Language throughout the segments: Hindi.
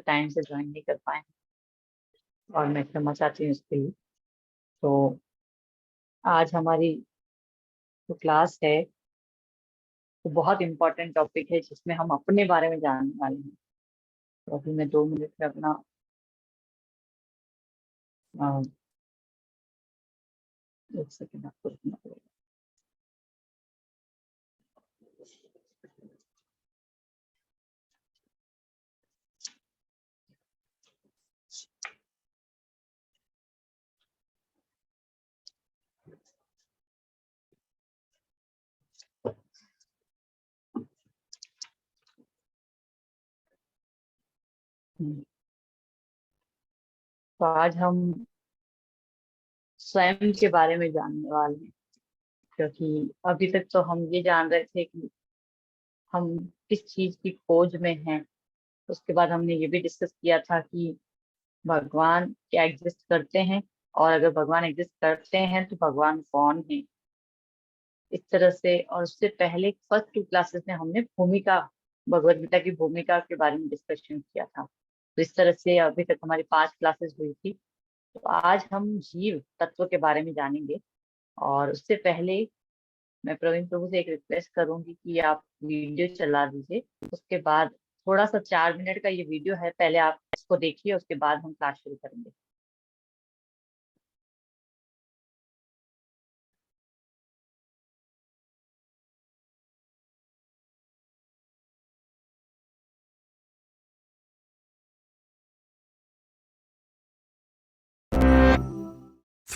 टाइम से ज्वाइन नहीं कर पाए और मैं क्षमा चाहती हूँ इसके लिए। तो आज हमारी जो क्लास है वो बहुत इम्पोर्टेंट टॉपिक है जिसमें हम अपने बारे में जानने वाले हैं। तो अभी मैं 2 मिनट में अपना अ, एक सेकेंड आपको रुकना पड़ेगा। हम्म, तो आज हम स्वयं के बारे में जानने वाले हैं, क्योंकि अभी तक तो हम ये जान रहे थे कि हम किस चीज की खोज में हैं। उसके बाद हमने ये भी डिस्कस किया था कि भगवान क्या एग्जिस्ट करते हैं, और अगर भगवान एग्जिस्ट करते हैं तो भगवान कौन है। इस तरह से, और उससे पहले फर्स्ट 2 क्लासेस में हमने भूमिका, भगवत गीता की भूमिका के बारे में डिस्कशन किया था। तो इस तरह से अभी तक हमारी 5 क्लासेस हुई थी। तो आज हम जीव तत्व के बारे में जानेंगे। और उससे पहले मैं प्रवीण प्रभु से एक रिक्वेस्ट करूंगी कि आप वीडियो चला दीजिए। उसके बाद थोड़ा सा 4 मिनट का ये वीडियो है, पहले आप इसको देखिए, उसके बाद हम क्लास शुरू करेंगे।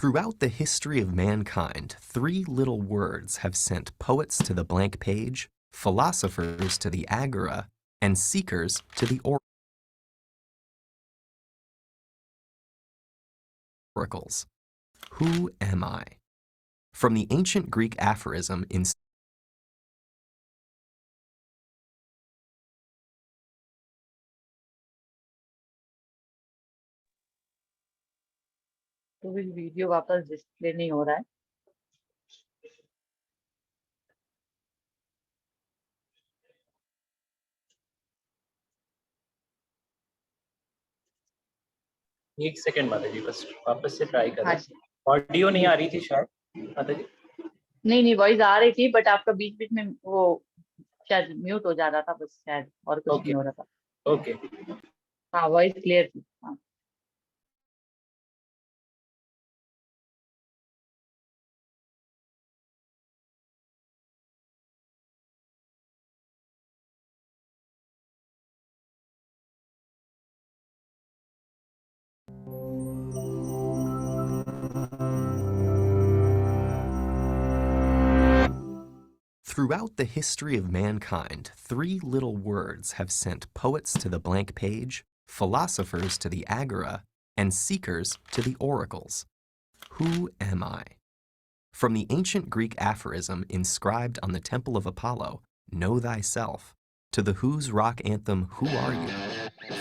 Throughout the history of mankind, 3 little words have sent poets to the blank page, philosophers to the agora, and seekers to the oracles. Who am I? From the ancient Greek aphorism in तो भी वीडियो वापस डिस्प्ले नहीं हो रहा है। एक सेकंड माता जी, बस वापस से ट्राई हाँ करें। जी। ऑडियो नहीं आ रही थी शायद माता जी। नहीं वॉइस आ रही थी, बट आपका बीच बीच में वो शायद म्यूट हो जा रहा था, बस शायद, और कुछ ओके नहीं हो रहा था। ओके। हाँ, वॉइस क्लियर थी। हाँ। Throughout the history of mankind, 3 little words have sent poets to the blank page, philosophers to the agora, and seekers to the oracles. Who am I? From the ancient Greek aphorism inscribed on the Temple of Apollo, "Know thyself," to the Who's Rock anthem, "Who are you?"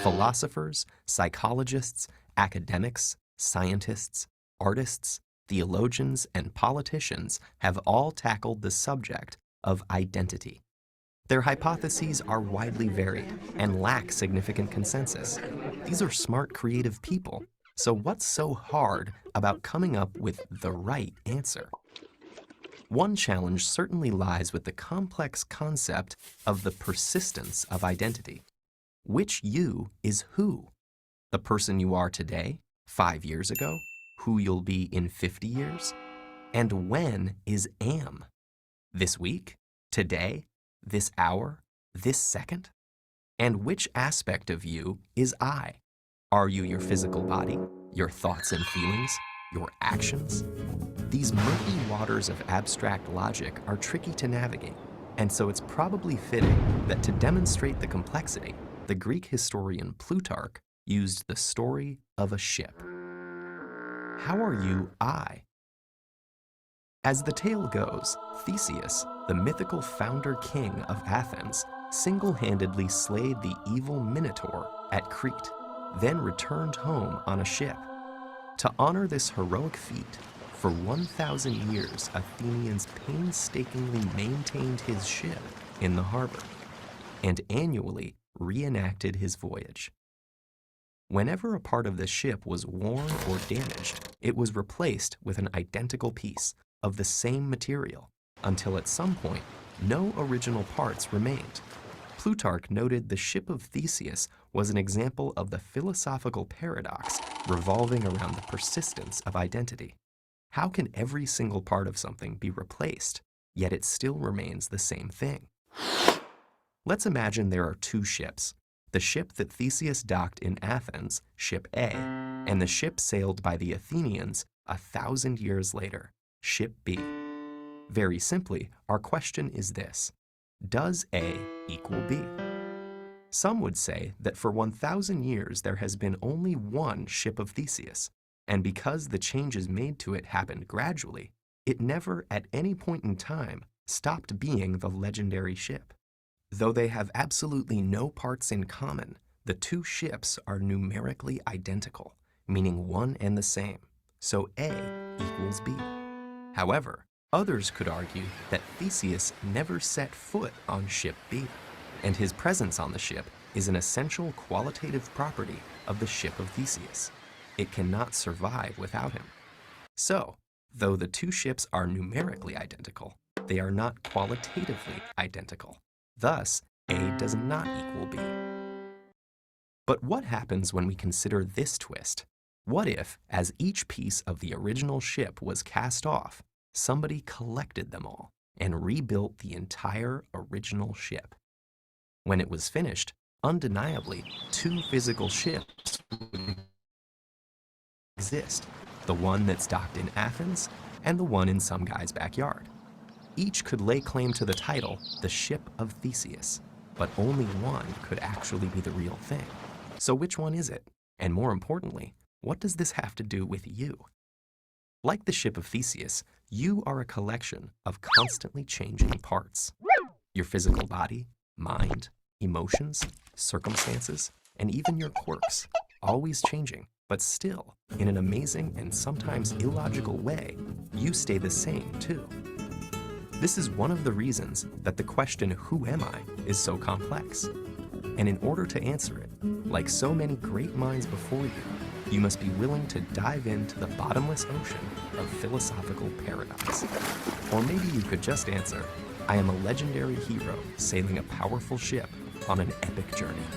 Philosophers, psychologists, academics, scientists, artists, theologians, and politicians have all tackled the subject of identity. Their hypotheses are widely varied and lack significant consensus. These are smart, creative people. So what's so hard about coming up with the right answer? One challenge certainly lies with the complex concept of the persistence of identity. Which you is who? The person you are today, 5 years ago, who you'll be in 50 years? And when is am? This week? Today? This hour? This second? And which aspect of you is I? Are you your physical body, your thoughts and feelings, your actions? These murky waters of abstract logic are tricky to navigate, and so it's probably fitting that to demonstrate the complexity, the Greek historian Plutarch used the story of a ship. How are you I? As the tale goes, Theseus, the mythical founder king of Athens, single-handedly slayed the evil Minotaur at Crete, then returned home on a ship. To honor this heroic feat, for 1,000 years Athenians painstakingly maintained his ship in the harbor and annually reenacted his voyage. Whenever a part of the ship was worn or damaged, it was replaced with an identical piece of the same material until at some point, no original parts remained. Plutarch noted the ship of Theseus was an example of the philosophical paradox revolving around the persistence of identity. How can every single part of something be replaced, yet it still remains the same thing? Let's imagine there are two ships, the ship that Theseus docked in Athens, Ship A, and the ship sailed by the Athenians 1,000 years later, Ship B. Very simply, our question is this: does A equal B? Some would say that for 1,000 years there has been only one ship of Theseus, and because the changes made to it happened gradually, it never at any point in time stopped being the legendary ship. Though they have absolutely no parts in common, the two ships are numerically identical, meaning one and the same, so A equals B. However, others could argue that Theseus never set foot on Ship B, and his presence on the ship is an essential qualitative property of the ship of Theseus. It cannot survive without him. So, though the two ships are numerically identical, they are not qualitatively identical. Thus, A does not equal B. But what happens when we consider this twist? What if, as each piece of the original ship was cast off, somebody collected them all and rebuilt the entire original ship? When it was finished, undeniably, two physical ships would exist, the one that's docked in Athens and the one in some guy's backyard. Each could lay claim to the title, the Ship of Theseus, but only one could actually be the real thing. So which one is it? And more importantly, what does this have to do with you? Like the Ship of Theseus, you are a collection of constantly changing parts. Your physical body, mind, emotions, circumstances, and even your quirks, always changing, but still, in an amazing and sometimes illogical way, you stay the same too. This is one of the reasons that the question, who am I, is so complex. And in order to answer it, like so many great minds before you, you must be willing to dive into the bottomless ocean of philosophical paradox. Or maybe you could just answer, I am a legendary hero sailing a powerful ship on an epic journey.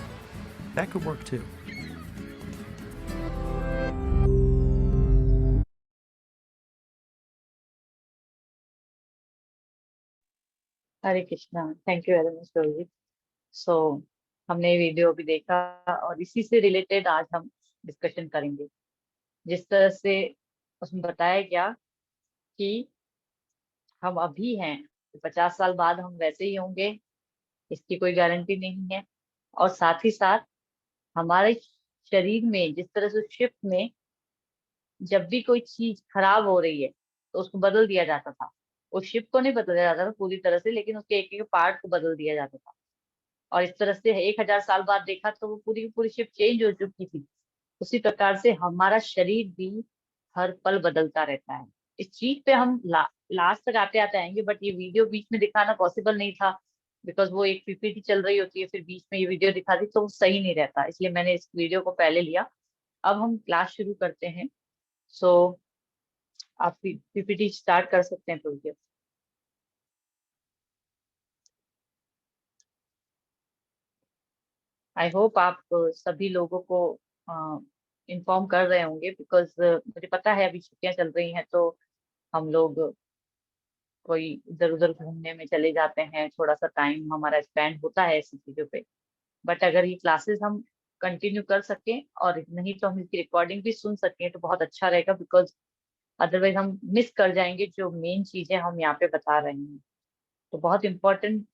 That could work too. Hare Krishna, thank you very much Rohit. So हमने वीडियो भी देखा और इसी से रिलेटेड आज हम डिस्कशन करेंगे। जिस तरह से उसमें बताया गया कि हम अभी हैं, 50 साल बाद हम वैसे ही होंगे, इसकी कोई गारंटी नहीं है। और साथ ही साथ हमारे शरीर में जिस तरह से शिप में जब भी कोई चीज खराब हो रही है तो उसको बदल दिया जाता था। उस शिप को नहीं बदला जाता था पूरी तरह से, लेकिन उसके एक एक पार्ट को बदल दिया जाता था। और इस तरह से 1000 साल बाद देखा तो वो पूरी की पूरी शिप चेंज हो चुकी थी। उसी प्रकार से हमारा शरीर भी हर पल बदलता रहता है। इस चीज पे हम लास्ट तक आते आते आएंगे, बट ये वीडियो बीच में दिखाना पॉसिबल नहीं था, बिकॉज वो एक पीपीटी चल रही होती है, फिर बीच में ये वीडियो दिखा दी तो वो सही नहीं रहता, इसलिए मैंने इस वीडियो को पहले लिया। अब हम क्लास शुरू करते हैं। सो आप पीपीटी स्टार्ट कर सकते हैं प्रोजेक्ट। आई होप आप सभी लोगों को इन्फॉर्म कर रहे होंगे, बिकॉज मुझे पता है अभी छुट्टियां चल रही हैं तो हम लोग कोई इधर उधर घूमने में चले जाते हैं, थोड़ा सा टाइम हमारा स्पेंड होता है ऐसी चीजों पे। बट अगर ये क्लासेस हम कंटिन्यू कर सकें और नहीं तो हम इसकी रिकॉर्डिंग भी सुन सकें तो बहुत अच्छा रहेगा, बिकॉज अदरवाइज हम मिस कर जाएंगे जो मेन चीजें हम यहाँ पे बता रहे हैं। तो बहुत इम्पोर्टेंट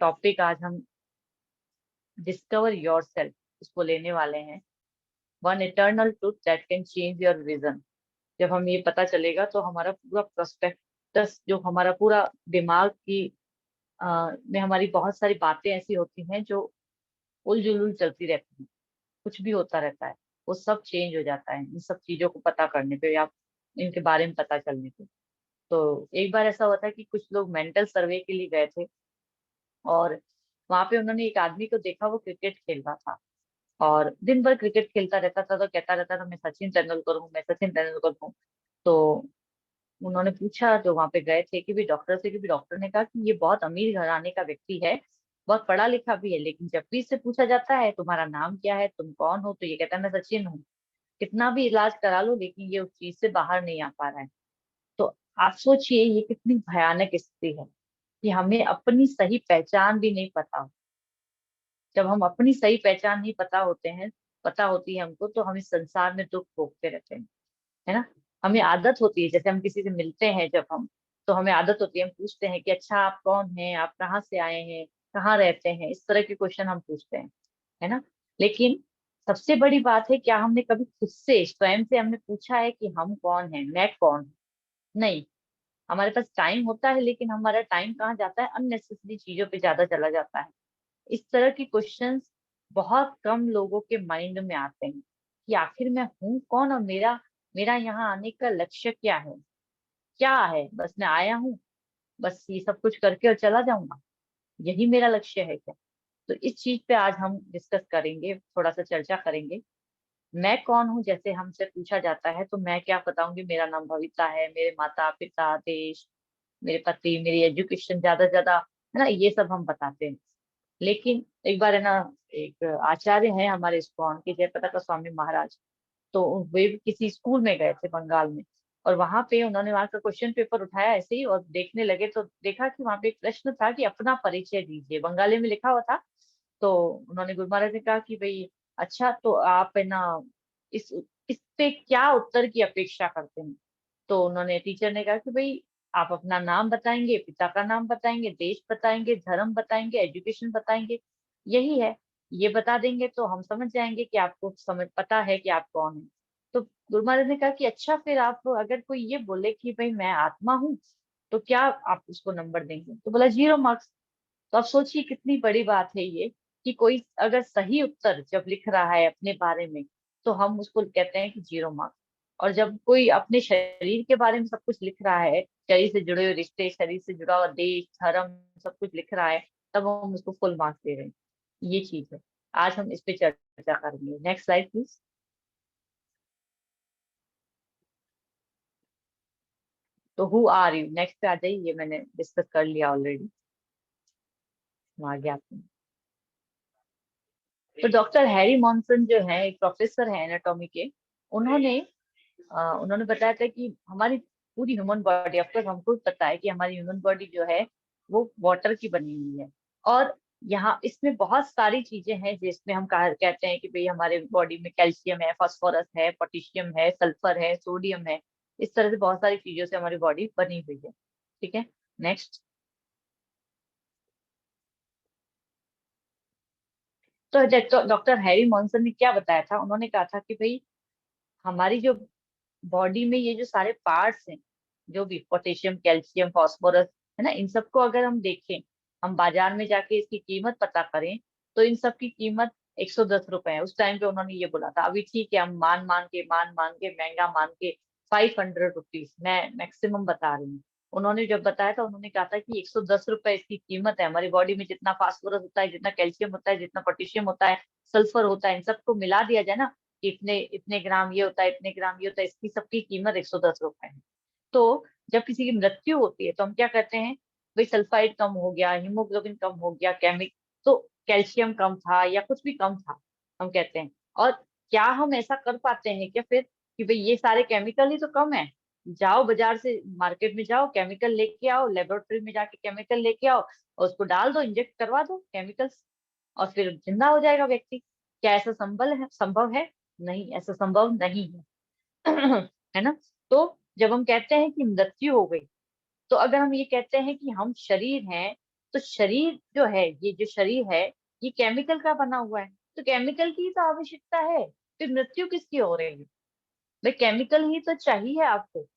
टॉपिक आज हम डिस्कवर योरसेल्फ इसको लेने वाले हैं। One eternal truth that can change your vision. जब हम ये पता चलेगा तो हमारा पूरा प्रोस्पेक्टस, जो हमारा पूरा दिमाग की में हमारी बहुत सारी बातें ऐसी होती हैं जो उलझुल चलती रहती हैं, कुछ भी होता रहता है, वो सब चेंज हो जाता है इन सब चीजों को पता करने पे या इनके बारे में पता चलने पे। तो एक बार ऐसा हुआ था कि कुछ लोग मेंटल सर्वे के लिए गए थे और वहां पे उन्होंने एक आदमी को देखा, वो क्रिकेट खेल रहा था और दिन भर क्रिकेट खेलता रहता था, तो कहता रहता था मैं सचिन तेंदुलकर हूँ, मैं सचिन तेंदुलकर हूँ। तो उन्होंने पूछा, जो वहां पे गए थे, कि भी डॉक्टर से, कि भी डॉक्टर ने कहा कि ये बहुत अमीर घराने का व्यक्ति है, बहुत पढ़ा लिखा भी है, लेकिन जब भी इससे पूछा जाता है तुम्हारा नाम क्या है, तुम कौन हो, तो ये कहता है मैं सचिन हूँ। कितना भी इलाज करा लो, लेकिन ये उस चीज से बाहर नहीं आ पा रहा है। तो आप सोचिए ये कितनी भयानक स्थिति है कि हमें अपनी सही पहचान भी नहीं पता हो। जब हम अपनी सही पहचान नहीं पता होते हैं, पता होती है हमको, तो हम इस संसार में दुख भोगते रहते हैं, है ना। हमें आदत होती है, जैसे हम किसी से मिलते हैं जब हम, तो हमें आदत होती है, हम पूछते हैं कि अच्छा आप कौन हैं, आप कहाँ से आए हैं, कहाँ रहते हैं, इस तरह के क्वेश्चन हम पूछते हैं, है ना। लेकिन सबसे बड़ी बात है, क्या हमने कभी खुद से, स्वयं से हमने पूछा है कि हम कौन हैं, मैं कौन हूँ? नहीं। हमारे पास टाइम होता है, लेकिन हमारा टाइम कहाँ जाता है, अननेसेसरी चीजों पे ज्यादा चला जाता है। इस तरह के क्वेश्चंस बहुत कम लोगों के माइंड में आते हैं कि आखिर मैं हूँ कौन, और मेरा मेरा यहाँ आने का लक्ष्य क्या है, क्या है, बस मैं आया हूँ, बस ये सब कुछ करके और चला जाऊंगा, यही मेरा लक्ष्य है क्या? तो इस चीज पे आज हम डिस्कस करेंगे, थोड़ा सा चर्चा करेंगे। मैं कौन हूँ, जैसे हमसे पूछा जाता है, तो मैं क्या बताऊंगी, मेरा नाम भविता है, मेरे माता पिता, देश, मेरे पति, मेरी एजुकेशन, ज्यादा से ज्यादा, है ना, ये सब हम बताते हैं। लेकिन एक बार, है ना, एक आचार्य हैं हमारे इस्कॉन के, जयप्रकाश स्वामी महाराज, तो वे भी किसी स्कूल में गए थे बंगाल में, और वहां पे उन्होंने वहां का क्वेश्चन पेपर उठाया ऐसे ही, और देखने लगे तो देखा कि वहां पे एक प्रश्न था कि अपना परिचय दीजिए, बंगाली में लिखा हुआ था। तो उन्होंने, गुरु महाराज ने कहा कि भाई अच्छा, तो आप, है ना, इस इस पे क्या उत्तर की अपेक्षा करते हैं? तो उन्होंने, टीचर ने कहा कि भाई आप अपना नाम बताएंगे, पिता का नाम बताएंगे, देश बताएंगे, धर्म बताएंगे, एजुकेशन बताएंगे, यही है। ये बता देंगे तो हम समझ जाएंगे कि आपको समझ पता है कि आप कौन है। तो गुरु महाराज ने कहा कि अच्छा, फिर आप, अगर कोई ये बोले कि भाई मैं आत्मा हूँ, तो क्या आप उसको नंबर देंगे? तो बोला 0 मार्क्स। तो आप सोचिए कितनी बड़ी बात है ये, कि कोई अगर सही उत्तर जब लिख रहा है अपने बारे में, तो हम उसको कहते हैं कि 0 मार्क्स। और जब कोई अपने शरीर के बारे में सब कुछ लिख रहा है, शरीर से जुड़े हुए रिश्ते, शरीर से जुड़ा हुआ देश, धर्म, सब कुछ लिख रहा है, तब हम उसको फुल मार्क्स दे रहे हैं। ये चीज है। आज हम इस पे चर्चा करेंगे। Next slide please. तो हु आर यू, नेक्स्ट पे आ जाइए, ये मैंने डिस्कस कर लिया ऑलरेडी, आगे आते हैं। तो डॉक्टर हैरी मॉन्सन जो है, एक प्रोफेसर है एनाटॉमी के, उन्होंने उन्होंने बताया था कि हमारी पूरी ह्यूमन बॉडी, अब तक हमको पता है कि हमारी ह्यूमन बॉडी जो है वो वाटर की बनी हुई है। और यहाँ इसमें बहुत सारी चीजें हैं जिसमें हम कहते हैं कि भाई हमारे बॉडी में कैल्शियम है, फास्फोरस है, पोटेशियम है, सल्फर है, सोडियम है। इस तरह से बहुत सारी चीजों से हमारी बॉडी बनी हुई है। ठीक है, नेक्स्ट। तो डॉक्टर हैरी मॉन्सन ने क्या बताया था, उन्होंने कहा था कि भाई हमारी जो बॉडी में ये जो सारे पार्ट्स हैं, जो भी पोटेशियम, कैल्शियम, फास्फोरस, है ना, इन सबको अगर हम देखें, हम बाजार में जाके इसकी कीमत पता करें, तो इन सब की कीमत 110 रुपए है। उस टाइम पे उन्होंने ये बोला था। अभी ठीक है, हम मान मान के महंगा मान के 500 रुपीज, मैं मैक्सिमम बता रही हूँ। उन्होंने जब बताया था, उन्होंने कहा था कि 110 रुपए इसकी कीमत है। हमारी बॉडी में जितना फास्फोरस होता है, जितना कैल्शियम होता है, जितना पोटेशियम होता है, सल्फर होता है, इन सबको मिला दिया जाए ना, कि इतने इतने ग्राम ये होता है, इतने ग्राम ये होता है, इसकी सबकी कीमत 110 रुपए है। तो जब किसी की मृत्यु होती है, तो हम क्या कहते हैं, भाई सल्फाइड कम हो गया, हीमोग्लोबिन कम हो गया, तो कैल्शियम कम था या कुछ भी कम था, हम कहते हैं। और क्या हम ऐसा कर पाते हैं क्या फिर, कि भाई ये सारे केमिकल ही तो कम है, जाओ बाजार से, मार्केट में जाओ, केमिकल लेके आओ, लेबोरेटरी में जाके केमिकल लेके आओ, और उसको डाल दो, इंजेक्ट करवा दो केमिकल्स, और फिर जिंदा हो जाएगा व्यक्ति? क्या ऐसा संभव है? नहीं, ऐसा संभव नहीं है। है ना। तो जब हम कहते हैं कि मृत्यु हो गई, तो अगर हम ये कहते हैं कि हम शरीर हैं, तो शरीर जो है, ये जो शरीर है, ये केमिकल का बना हुआ है, तो केमिकल की ही तो आवश्यकता है। फिर मृत्यु किसकी हो रही है? भाई केमिकल ही तो चाहिए आपको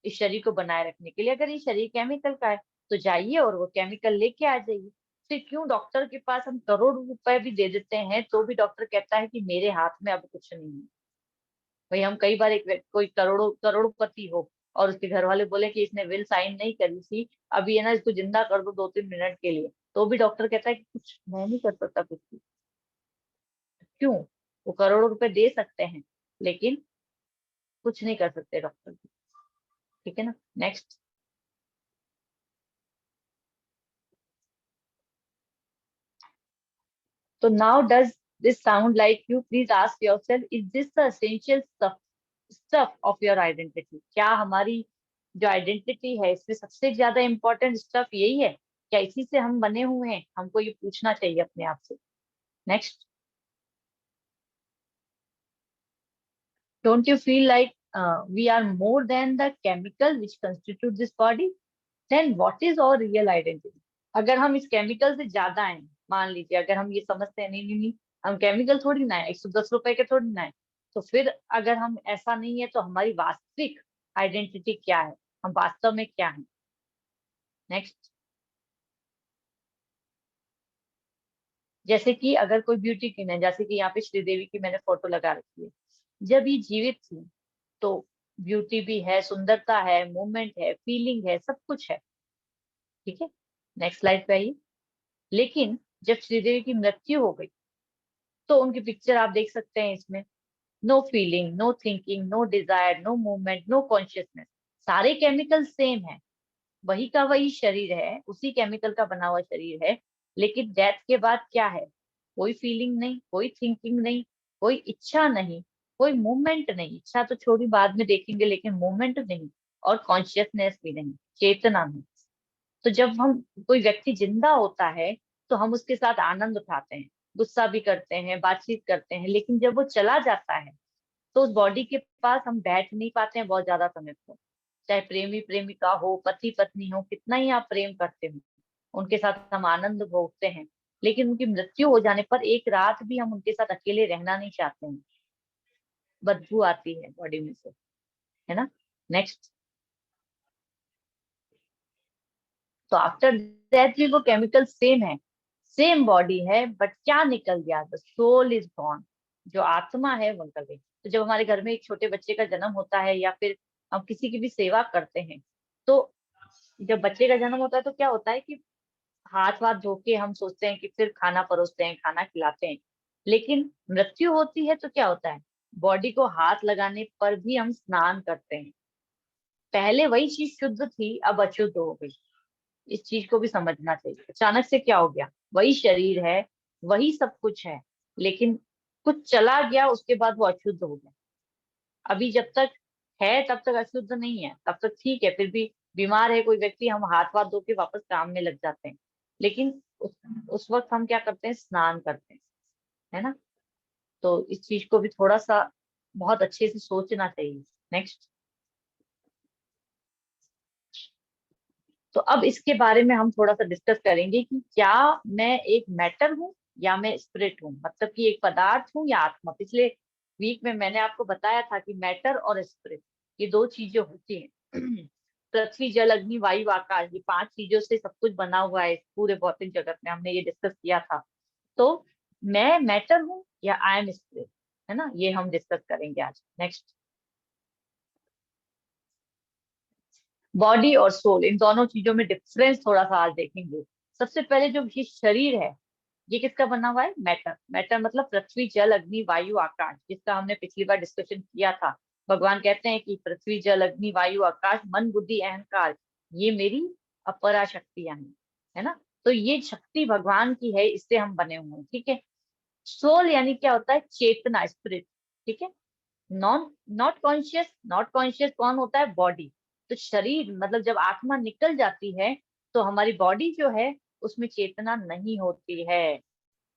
इस शरीर को बनाए रखने के लिए। अगर ये शरीर केमिकल का है, तो जाइए और वो केमिकल लेके आ जाइए। फिर क्यों डॉक्टर के पास हम करोड़ों रुपए भी दे देते हैं, तो भी डॉक्टर कहता है कि मेरे हाथ में अब कुछ नहीं है? भाई हम कई बार, कोई करोड़पति हो, और उसके घर वाले बोले कि इसने विल साइन नहीं करी थी, अभी है ना, इसको जिंदा कर दो 2-3 मिनट के लिए, तो भी डॉक्टर कहता है कि कुछ मैं नहीं कर सकता कुछ भी। क्यों? वो करोड़ों रुपए दे सकते हैं लेकिन कुछ नहीं कर सकते डॉक्टर, ठीक है ना। नेक्स्ट, तो now does this sound like you, please ask yourself, is this the essential stuff of your identity? क्या हमारी जो आइडेंटिटी है इसमें सबसे ज्यादा इंपॉर्टेंट स्टफ यही है? क्या इसी से हम बने हुए हैं? हमको ये पूछना चाहिए अपने आप से। Next, don't you feel like we are more than the chemical which constitute this body? Then what is our real identity? अगर हम इस केमिकल से ज्यादा हैं, मान लीजिए अगर हम ये समझते हैं नहीं नहीं नहीं, हम केमिकल थोड़ी ना है, 110 रुपए के थोड़ी ना है, तो फिर अगर हम ऐसा नहीं है तो हमारी वास्तविक आइडेंटिटी क्या है, हम वास्तव में क्या है? नेक्स्ट, जैसे कि अगर कोई ब्यूटी क्वीन है, जैसे कि यहाँ पे श्रीदेवी की मैंने फोटो लगा रखी है, जब ये जीवित थी तो ब्यूटी भी है, सुंदरता है, मूवमेंट है, फीलिंग है, सब कुछ है, ठीक है। नेक्स्ट स्लाइड पे आइए। लेकिन जब श्रीदेवी की मृत्यु हो गई तो उनकी पिक्चर आप देख सकते हैं इसमें, no feeling, no thinking, no desire, no movement, no consciousness, सारे केमिकल सेम है, वही का वही शरीर है, उसी केमिकल का बना हुआ शरीर है, लेकिन डेथ के बाद क्या है? कोई फीलिंग नहीं, कोई थिंकिंग नहीं, कोई इच्छा नहीं, कोई मूवमेंट नहीं, इच्छा तो छोड़ी बाद में देखेंगे, लेकिन मूवमेंट नहीं, और कॉन्शियसनेस भी नहीं, चेतना नहीं। तो जब हम, कोई व्यक्ति जिंदा होता है तो हम उसके साथ आनंद उठाते हैं, गुस्सा भी करते हैं, बातचीत करते हैं, लेकिन जब वो चला जाता है तो उस बॉडी के पास हम बैठ नहीं पाते हैं बहुत ज्यादा समय तक। चाहे प्रेमी प्रेमिका हो, पति पत्नी हो, कितना ही आप प्रेम करते हो, उनके साथ हम आनंद भोगते हैं, लेकिन उनकी मृत्यु हो जाने पर एक रात भी हम उनके साथ अकेले रहना नहीं चाहते हैं, बदबू आती है बॉडी में से, है ना। नेक्स्ट, तो आफ्टर डेथ भी वो केमिकल सेम है, सेम बॉडी है, बट क्या निकल गया? द सोल इज गॉन, जो आत्मा है वो निकल गई। तो जब हमारे घर में एक छोटे बच्चे का जन्म होता है या फिर हम किसी की भी सेवा करते हैं, तो जब बच्चे का जन्म होता है तो क्या होता है कि हाथ वाथ धो के हम सोचते हैं कि फिर खाना परोसते हैं, खाना खिलाते हैं, लेकिन मृत्यु होती है तो क्या होता है? बॉडी को हाथ लगाने पर भी हम स्नान करते हैं। पहले वही चीज शुद्ध थी, अब अशुद्ध हो गई, इस चीज को भी समझना चाहिए। अचानक से क्या हो गया? वही शरीर है, वही सब कुछ है, लेकिन कुछ चला गया, उसके बाद वो अशुद्ध हो गया। अभी जब तक है तब तक अशुद्ध नहीं है, तब तक ठीक है, फिर भी बीमार है कोई व्यक्ति, हम हाथ वाथ धो के वापस काम में लग जाते हैं, लेकिन उस वक्त हम क्या करते हैं? स्नान करते हैं, है ना। तो इस चीज को भी थोड़ा सा बहुत अच्छे से सोचना चाहिए। नेक्स्ट, तो अब इसके बारे में हम थोड़ा सा डिस्कस करेंगे कि क्या मैं एक मैटर हूँ या मैं स्पिरिट हूँ, मतलब कि एक पदार्थ हूँ या आत्मा। पिछले वीक में मैंने आपको बताया था कि मैटर और स्पिरिट ये दो चीजें होती हैं। पृथ्वी, जल, अग्नि, वायु, आकाश, ये 5 चीजों से सब कुछ बना हुआ है इस पूरे भौतिक जगत में, हमने ये डिस्कस किया था। तो मैं मैटर हूँ या आई एम स्पिरिट, है ना, ये हम डिस्कस करेंगे आज। नेक्स्ट, बॉडी और सोल, इन दोनों चीजों में डिफरेंस थोड़ा सा आज देखेंगे। सबसे पहले जो ये शरीर है, ये किसका बना हुआ है? मैटर। मैटर मतलब पृथ्वी, जल, अग्नि, वायु, आकाश, जिसका हमने पिछली बार डिस्कशन किया था। भगवान कहते हैं कि पृथ्वी, जल, अग्नि, वायु, आकाश, मन, बुद्धि, अहंकार, ये मेरी अपरा शक्तियां हैं, है ना। तो ये शक्ति भगवान की है, इससे हम बने हुए हैं, ठीक है। सोल यानी क्या होता है? चेतना, स्पिरिट, ठीक है। Non not conscious, not conscious कौन होता है? बॉडी। तो शरीर मतलब जब आत्मा निकल जाती है तो हमारी बॉडी जो है उसमें चेतना नहीं होती है,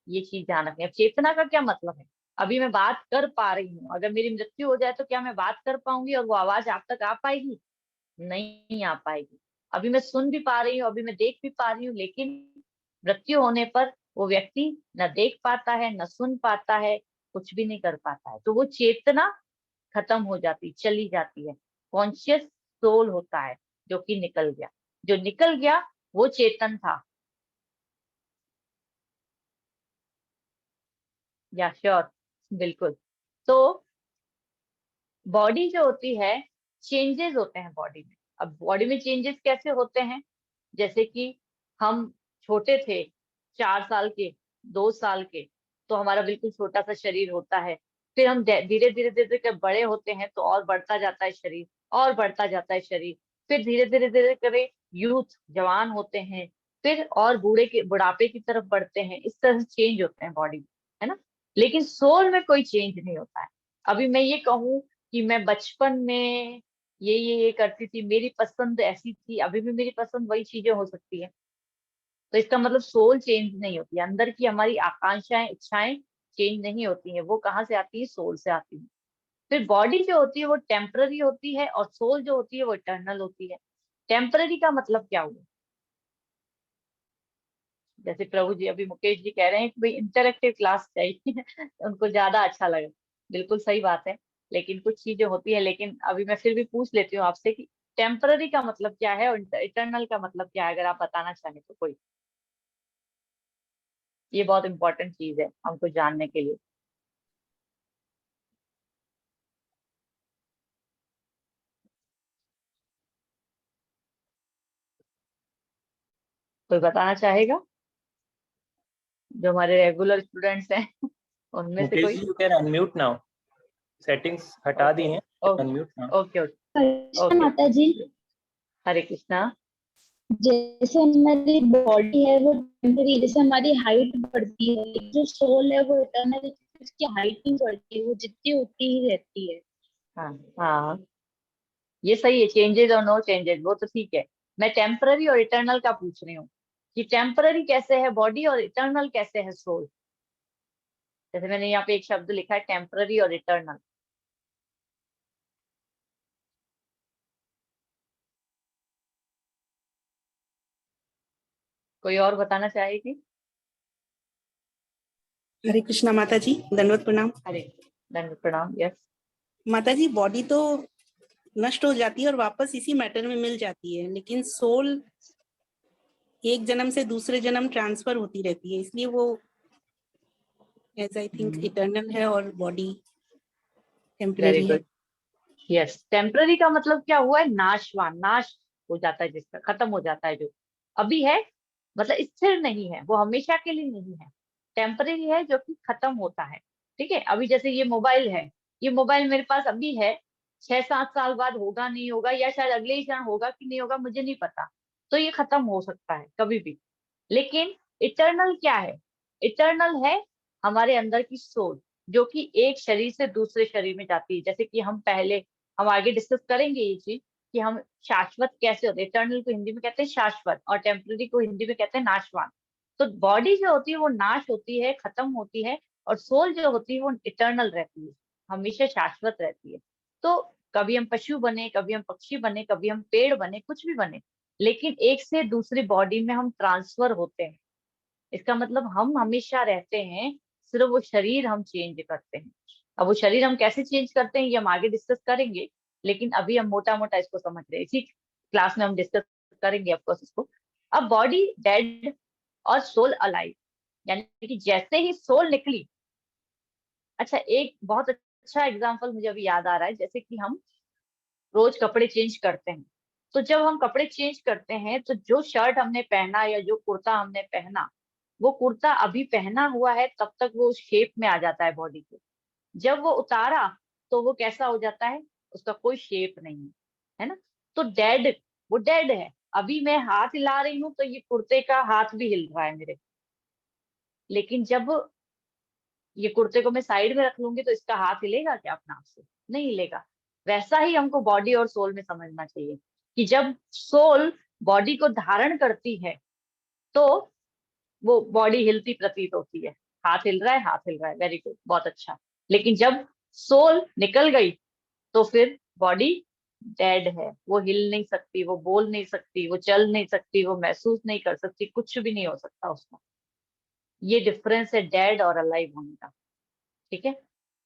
ये चीज ध्यान रखनी है। अब चेतना का क्या मतलब है? अभी मैं बात कर पा रही हूँ, अगर मेरी मृत्यु हो जाए तो क्या मैं बात कर पाऊंगी और वो आवाज आप तक आ पाएगी? नहीं आ पाएगी। अभी मैं सुन भी पा रही हूँ, अभी मैं देख भी पा रही हूँ, लेकिन मृत्यु होने पर वो व्यक्ति न देख पाता है, न सुन पाता है, कुछ भी नहीं कर पाता है। तो वो चेतना खत्म हो जाती, चली जाती है। कॉन्शियस सोल होता है जो कि निकल गया, जो निकल गया वो चेतन था। या श्योर, बिल्कुल। तो बॉडी जो होती है, चेंजेस होते हैं बॉडी में। अब बॉडी में चेंजेस कैसे होते हैं? जैसे कि हम छोटे थे, 4 साल के, 2 साल के, तो हमारा बिल्कुल छोटा सा शरीर होता है। फिर हम धीरे धीरे धीरे कर बड़े होते हैं तो और बढ़ता जाता है शरीर, और बढ़ता जाता है शरीर। फिर धीरे धीरे धीरे करे यूथ जवान होते हैं, फिर और बुढ़ापे की तरफ बढ़ते हैं। इस तरह से चेंज होते हैं बॉडी, है ना। लेकिन सोल में कोई चेंज नहीं होता है। अभी मैं ये कहूँ कि मैं बचपन में ये करती थी, मेरी पसंद ऐसी थी, अभी भी मेरी पसंद वही चीजें हो सकती है। तो इसका मतलब सोल चेंज नहीं होती है, अंदर की हमारी आकांक्षाएं इच्छाएं चेंज नहीं होती हैं। वो कहाँ से आती है? सोल से आती है। फिर बॉडी जो होती है वो टेम्पररी होती है, और सोल जो होती है वो इटर्नल होती है। टेम्पररी का मतलब क्या हुआ? जैसे प्रभु जी अभी मुकेश जी कह रहे हैं कि भाई इंटरेक्टिव क्लास चाहिए उनको ज्यादा अच्छा लगा। बिल्कुल सही बात है। लेकिन कुछ चीजें होती है, लेकिन अभी मैं फिर भी पूछ लेती हूँ आपसे कि टेम्पररी का मतलब क्या है और इटर्नल का मतलब क्या है, अगर आप बताना चाहें तो कोई। ये बहुत इंपॉर्टेंट चीज है हमको जानने के लिए। कोई बताना चाहेगा जो हमारे रेगुलर स्टूडेंट्स हैं उनमें से मुकेश कोई? जी, you can unmute now. Settings हटा दी हैं, okay unmute now. Okay okay Krishna okay माता जी, ओके। हरे कृष्णा। जैसे हमारी बॉडी है वो टेम्पररी, जैसे हमारी हाइट बढ़ती है, लेकिन जो सोल है वो इटर्नल, उसकी हाइट नहीं बढ़ती, वो जितनी होती ही रहती है। हाँ हाँ, ये सही है। चेंजेस और नो चेंजेस वो तो ठीक है। मैं टेम्पररी और इटर्नल का पूछ रही हूँ कि टेम्पररी कैसे है बॉडी और इटर्नल कैसे है सोल। जैसे मैंने यहाँ पे एक शब्द लिखा है, टेम्पररी और इटर्नल। कोई और बताना चाहेगी? हरे कृष्णा माता जी, दंडवत प्रणाम। हरे दंड प्रणाम। यस। माता जी, बॉडी तो नष्ट हो जाती है और वापस इसी मैटर में मिल जाती है, लेकिन सोल एक जन्म से दूसरे जन्म ट्रांसफर होती रहती है, इसलिए वो एज आई थिंक इटर्नल है और बॉडी वेरी टेम्पररी है। गुड। यस, टेम्पररी का मतलब क्या हुआ है? नाशवान, नाश हो जाता है, जिसका खत्म हो जाता है। जो अभी है मतलब स्थिर नहीं है, वो हमेशा के लिए नहीं है। टेम्पररी है जो कि खत्म होता है। ठीक है, अभी जैसे ये मोबाइल है, ये मोबाइल मेरे पास अभी है, 6-7 साल बाद होगा नहीं होगा, या शायद अगले ही क्षण होगा कि नहीं होगा, मुझे नहीं पता। तो ये खत्म हो सकता है कभी भी। लेकिन इटर्नल क्या है? इटर्नल है हमारे अंदर की सोच, जो कि एक शरीर से दूसरे शरीर में जाती है। जैसे कि हम आगे डिस्कस करेंगे ये चीज कि हम शाश्वत कैसे होते हैं। इटर्नल को हिंदी में कहते हैं शाश्वत, और टेम्पररी को हिंदी में कहते हैं नाशवान। तो बॉडी जो होती है वो नाश होती है, खत्म होती है, और सोल जो होती है वो इटर्नल रहती है, हमेशा शाश्वत रहती है। तो कभी हम पशु बने, कभी हम पक्षी बने, कभी हम पेड़ बने, कुछ भी बने, लेकिन एक से दूसरी बॉडी में हम ट्रांसफर होते हैं। इसका मतलब हम हमेशा रहते हैं, सिर्फ वो शरीर हम चेंज करते हैं। अब वो शरीर हम कैसे चेंज करते हैं ये हम आगे डिस्कस करेंगे, लेकिन अभी हम मोटा मोटा इसको समझ रहे हैं। इसी क्लास में हम डिस्कस करेंगे ऑफकोर्स इसको। अब बॉडी डेड और सोल अलाइव, यानी कि जैसे ही सोल निकली। अच्छा, एक बहुत अच्छा एग्जाम्पल मुझे अभी याद आ रहा है। जैसे कि हम रोज कपड़े चेंज करते हैं, तो जब हम कपड़े चेंज करते हैं तो जो शर्ट हमने पहना या जो कुर्ता हमने पहना, वो कुर्ता अभी पहना हुआ है तब तक वो उस शेप में आ जाता है बॉडी के। जब वो उतारा तो वो कैसा हो जाता है? उसका कोई शेप नहीं है ना। तो डेड, वो डेड है। अभी मैं हाथ हिला रही हूँ तो ये कुर्ते का हाथ भी हिल रहा है मेरे, लेकिन जब ये कुर्ते को मैं साइड में रख लूंगी तो इसका हाथ हिलेगा क्या अपने आप से? नहीं हिलेगा। वैसा ही हमको बॉडी और सोल में समझना चाहिए कि जब सोल बॉडी को धारण करती है तो वो बॉडी हिलती प्रतीत होती है। हाथ हिल रहा है, हाथ हिल रहा है, वेरी गुड, बहुत अच्छा। लेकिन जब सोल निकल गई तो फिर बॉडी डेड है, वो हिल नहीं सकती, वो बोल नहीं सकती, वो चल नहीं सकती, वो महसूस नहीं कर सकती, कुछ भी नहीं हो सकता उसका। ये डिफरेंस है डेड और अलाइव होने का। ठीक है।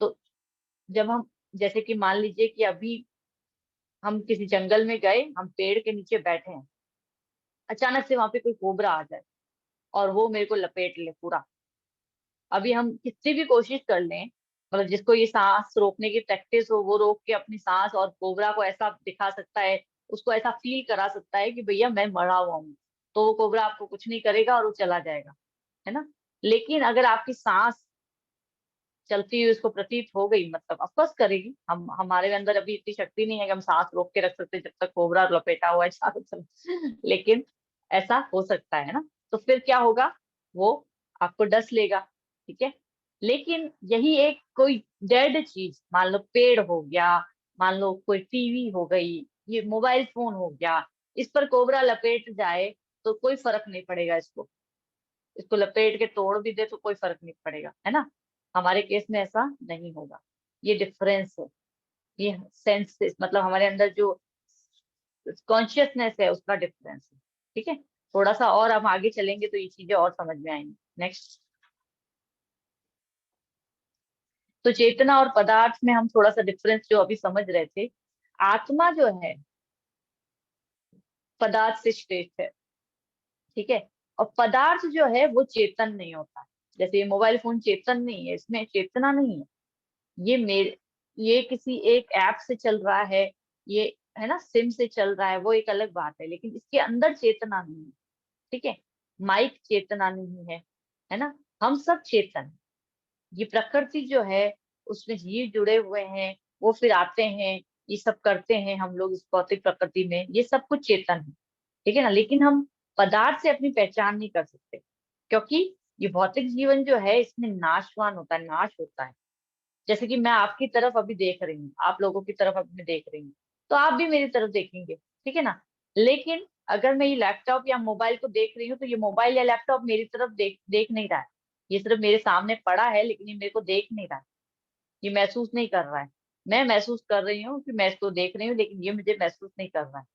तो जब हम, जैसे कि मान लीजिए कि अभी हम किसी जंगल में गए, हम पेड़ के नीचे बैठे हैं, अचानक से वहां पे कोई कोबरा आ जाए और वो मेरे को लपेट ले पूरा। अभी हम कितनी भी कोशिश कर लें, मतलब जिसको ये सांस रोकने की प्रैक्टिस हो, वो रोक के अपनी सांस और कोबरा को ऐसा दिखा सकता है, उसको ऐसा फील करा सकता है कि भैया मैं मरा हुआ हूँ, तो वो कोबरा आपको कुछ नहीं करेगा और वो चला जाएगा, है ना। लेकिन अगर आपकी सांस चलती हुई उसको प्रतीत हो गई, मतलब ऑफकोर्स करेगी। हम हमारे अंदर अभी इतनी शक्ति नहीं है कि हम सांस रोक के रख सकते जब तक कोबरा लपेटा हुआ है चारों तरफ लेकिन ऐसा हो सकता है ना। तो फिर क्या होगा, वो आपको डस लेगा, ठीक है। लेकिन यही एक कोई डेड चीज, मान लो पेड़ हो गया, मान लो कोई टीवी हो गई, ये मोबाइल फोन हो गया, इस पर कोबरा लपेट जाए तो कोई फर्क नहीं पड़ेगा। इसको इसको लपेट के तोड़ भी दे तो कोई फर्क नहीं पड़ेगा, है ना। हमारे केस में ऐसा नहीं होगा। ये डिफरेंस है, ये सेंस, मतलब हमारे अंदर जो कॉन्शियसनेस है उसका डिफरेंस है, ठीक है। थोड़ा सा और हम आगे चलेंगे तो ये चीजें और समझ में आएंगी। नेक्स्ट, तो चेतना और पदार्थ में हम थोड़ा सा डिफरेंस जो अभी समझ रहे थे। आत्मा जो है पदार्थ से श्रेष्ठ है, ठीक है। और पदार्थ जो है वो चेतन नहीं होता। जैसे ये मोबाइल फोन चेतन नहीं है, इसमें चेतना नहीं है। ये किसी एक ऐप से चल रहा है, ये है ना, सिम से चल रहा है, वो एक अलग बात है, लेकिन इसके अंदर चेतना नहीं है, ठीक है। माइक चेतना नहीं है ना। हम सब चेतन हैं। ये प्रकृति जो है उसमें जीव जुड़े हुए हैं, वो फिर आते हैं, ये सब करते हैं हम लोग इस भौतिक प्रकृति में, ये सब कुछ चेतन है, ठीक है ना। लेकिन हम पदार्थ से अपनी पहचान नहीं कर सकते, क्योंकि ये भौतिक जीवन जो है इसमें नाशवान होता है, नाश होता है। जैसे कि मैं आपकी तरफ अभी देख रही हूँ, आप लोगों की तरफ अभी मैं देख रही हूँ, तो आप भी मेरी तरफ देखेंगे, ठीक है ना। लेकिन अगर मैं ये लैपटॉप या मोबाइल को देख रही हूँ तो ये मोबाइल या लैपटॉप मेरी तरफ देख नहीं रहा है। ये सिर्फ मेरे सामने पड़ा है, लेकिन ये मेरे को देख नहीं रहा है, ये महसूस नहीं कर रहा है। मैं महसूस कर रही हूँ कि मैं इसको देख रही हूँ, लेकिन ये मुझे महसूस नहीं कर रहा है।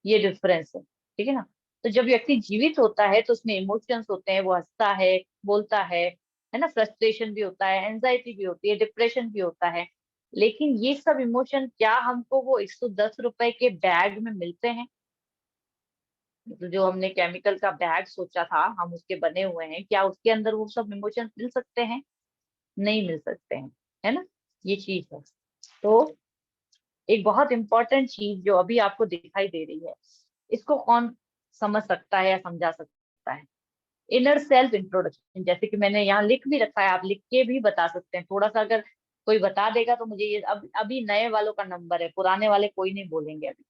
ये डिफरेंस है, ठीक है ना। तो जब व्यक्ति जीवित होता है तो उसमें इमोशंस होते हैं, वो हंसता है, बोलता है ना। फ्रस्ट्रेशन भी होता है, एंजाइटी भी होती है, डिप्रेशन भी होता है। लेकिन ये सब इमोशन क्या हमको वो 110 रुपए के बैग में मिलते हैं? मतलब जो हमने केमिकल का बैग सोचा था हम उसके बने हुए हैं, क्या उसके अंदर वो सब इमोशंस मिल सकते हैं? नहीं मिल सकते हैं, है ना। ये चीज है। तो एक बहुत इंपॉर्टेंट चीज जो अभी आपको दिखाई दे रही है, इसको कौन समझ सकता है या समझा सकता है? इनर सेल्फ इंट्रोडक्शन, जैसे कि मैंने यहाँ लिख भी रखा है, आप लिख के भी बता सकते हैं। थोड़ा सा अगर कोई बता देगा तो मुझे ये अभी नए वालों का नंबर है, पुराने वाले कोई नहीं बोलेंगे अभी।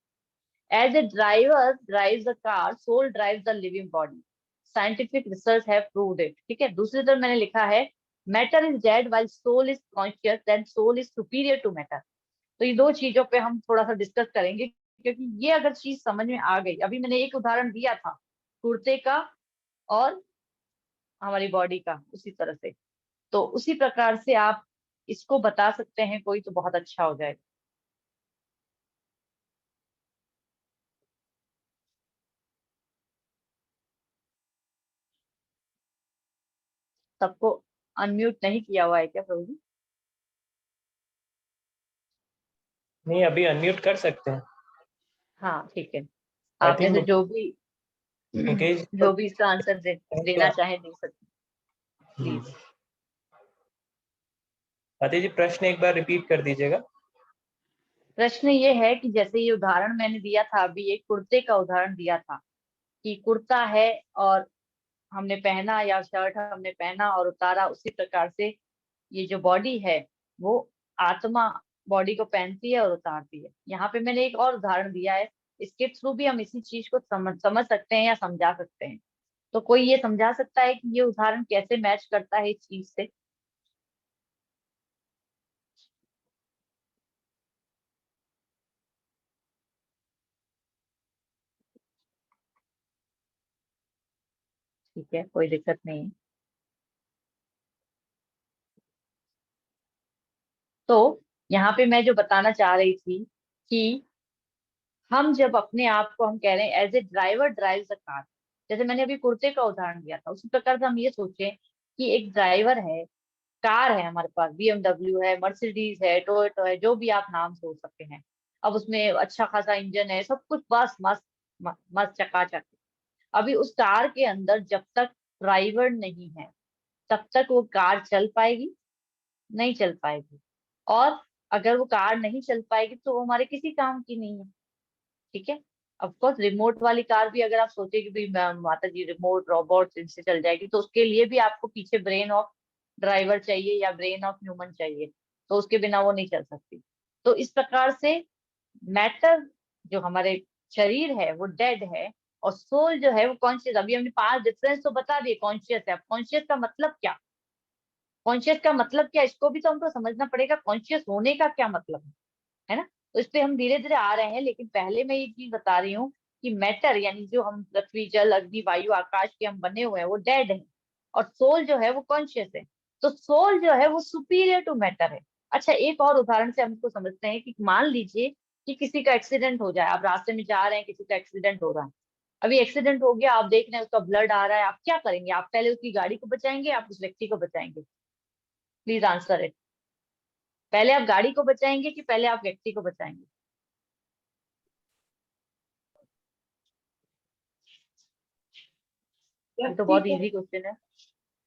As a driver drives the car, soul drives the living body, scientific research have proved it, ठीक है। दूसरी तरफ मैंने लिखा है matter is dead while soul is conscious, then soul is superior to matter. तो ये दो चीजों पे हम थोड़ा सा डिस्कस करेंगे, क्योंकि ये अगर चीज समझ में आ गई, अभी मैंने एक उदाहरण दिया था कुर्ते का और हमारी बॉडी का, उसी तरह से, तो उसी प्रकार से आप इसको बता सकते हैं कोई, तो बहुत अच्छा हो जाएगा। सबको अनम्यूट नहीं किया हुआ है क्या प्रभु जी? नहीं, अभी अनम्यूट कर सकते हैं। हाँ ठीक है। आई आप में थिंक से जो भी मुकेश जो भी इसका आंसर देना चाहे दे सकते प्लीज। आदित्य जी, प्रश्न एक बार रिपीट कर दीजिएगा। प्रश्न ये है कि जैसे ये उदाहरण मैंने दिया था, अभी एक कुर्ते का उदाहरण दिया था कि कुर्ता है और हमने पहना, या शर्ट हमने पहना और उतारा, उसी प्रकार से ये जो बॉडी है वो आत्मा बॉडी को पहनती है और उतारती है। यहाँ पे मैंने एक और उदाहरण दिया है, इसके थ्रू भी हम इसी चीज को समझ सकते हैं या समझा सकते हैं। तो कोई ये समझा सकता है कि ये उदाहरण कैसे मैच करता है इस चीज से? ठीक है, कोई दिक्कत नहीं है। तो यहाँ पे मैं जो बताना चाह रही थी कि हम जब अपने आप को हम कह रहे हैं as a driver drive the car, जैसे मैंने अभी कुर्ते का उदाहरण दिया था, उसी प्रकार से हम ये सोचें कि एक ड्राइवर है, कार है हमारे पास, BMW है, मर्सिडीज है, टोयोटो है, जो भी आप नाम सोच सकते हैं। अब उसमें अच्छा खासा इंजन है, सब कुछ बस मस्त मस्त चकाचक। अभी उस कार के अंदर जब तक ड्राइवर नहीं है तब तक वो कार चल पाएगी? नहीं चल पाएगी। और अगर वो कार नहीं चल पाएगी तो वो हमारे किसी काम की नहीं है, ठीक है। ऑफ कोर्स रिमोट वाली कार भी अगर आप सोचे कि भाई माता जी रिमोट रोबोट इनसे चल जाएगी, तो उसके लिए भी आपको पीछे ब्रेन और ड्राइवर चाहिए या ब्रेन ऑफ ह्यूमन चाहिए, तो उसके बिना वो नहीं चल सकती। तो इस प्रकार से मैटर जो हमारे शरीर है वो डेड है, और सोल जो है वो कॉन्शियस। अभी हमने 5 डिफरेंस तो बता दिए, कॉन्शियस है। अब कॉन्शियस का मतलब क्या, कॉन्शियस का मतलब क्या, इसको भी तो हमको समझना पड़ेगा। कॉन्शियस होने का क्या मतलब है ना। तो इस पे हम धीरे धीरे आ रहे हैं, लेकिन पहले मैं ये चीज बता रही हूँ कि मैटर यानी जो हम पृथ्वी जल अग्नि वायु आकाश के हम बने हुए हैं वो डेड है, और सोल जो है वो कॉन्शियस है। तो सोल जो है वो सुपीरियर टू मैटर है। अच्छा, एक और उदाहरण से हमको समझते हैं कि मान लीजिए कि किसी का एक्सीडेंट हो जाए, आप रास्ते में जा रहे हैं, किसी का एक्सीडेंट हो रहा है। अभी एक्सीडेंट हो गया, आप देख रहे हैं उसका ब्लड आ रहा है, आप क्या करेंगे? आप पहले उसकी गाड़ी को बचाएंगे, आप उस व्यक्ति को बचाएंगे? Please answer it. पहले आप गाड़ी को बचाएंगे कि पहले आप व्यक्ति को बचाएंगे? ये तो बहुत इजी क्वेश्चन है।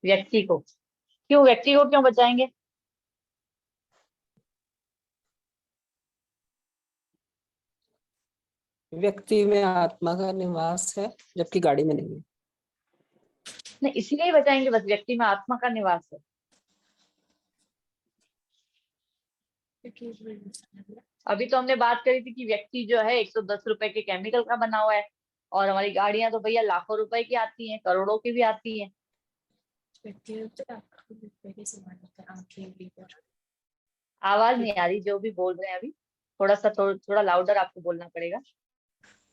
व्यक्ति को। क्यों व्यक्ति को क्यों बचाएंगे? व्यक्ति में आत्मा का निवास है, जबकि गाड़ी में नहीं है। नहीं, इसलिए ही बचाएंगे, बस व्यक्ति में आत्मा का निवास है। अभी तो हमने बात करी थी कि व्यक्ति जो है 110 रुपए के केमिकल का बना हुआ है, और हमारी गाड़ियां तो भैया लाखों रुपए की आती हैं, करोड़ों की भी आती हैं। आवाज नहीं आ रही जो भी बोल रहे हैं अभी, थोड़ा सा थोड़ा लाउडर आपको बोलना पड़ेगा।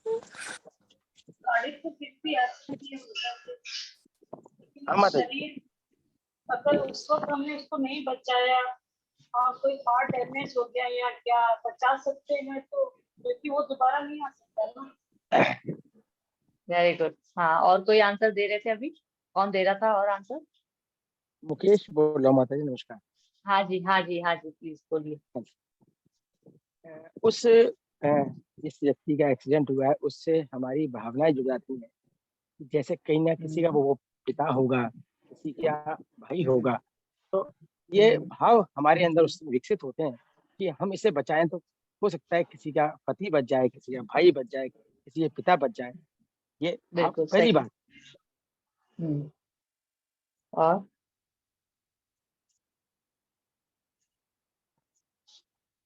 गाड़ी तो फिर भी आती है, शरीर अगर उस वक्त हमने उसको नहीं बचाया और कोई पार्ट डैमेज हो गया या क्या, बचा सकते हैं तो, क्योंकि वो दोबारा नहीं आ सकता ना। Very good. हाँ, और कोई आंसर दे रहे थे अभी? कौन दे रहा था और आंसर? मुकेश बोल रहा हूँ माता जी, नमस्कार। हाँ जी, हाँ जी, हाँ जी, प्लीज बोलिए। उस जिस व्यक्ति का एक्सीडेंट हुआ है उससे हमारी भावनाएं जुड़ जाती हैं। जैसे कहीं ना किसी का वो पिता होगा, किसी का भाई होगा, तो ये भाव हमारे अंदर उससे विकसित होते हैं कि हम इसे बचाएं तो हो सकता है किसी का पति बच जाए, किसी का भाई बच जाए, किसी के पिता बच जाए। ये भाव बिल्कुल पहली सही। बात।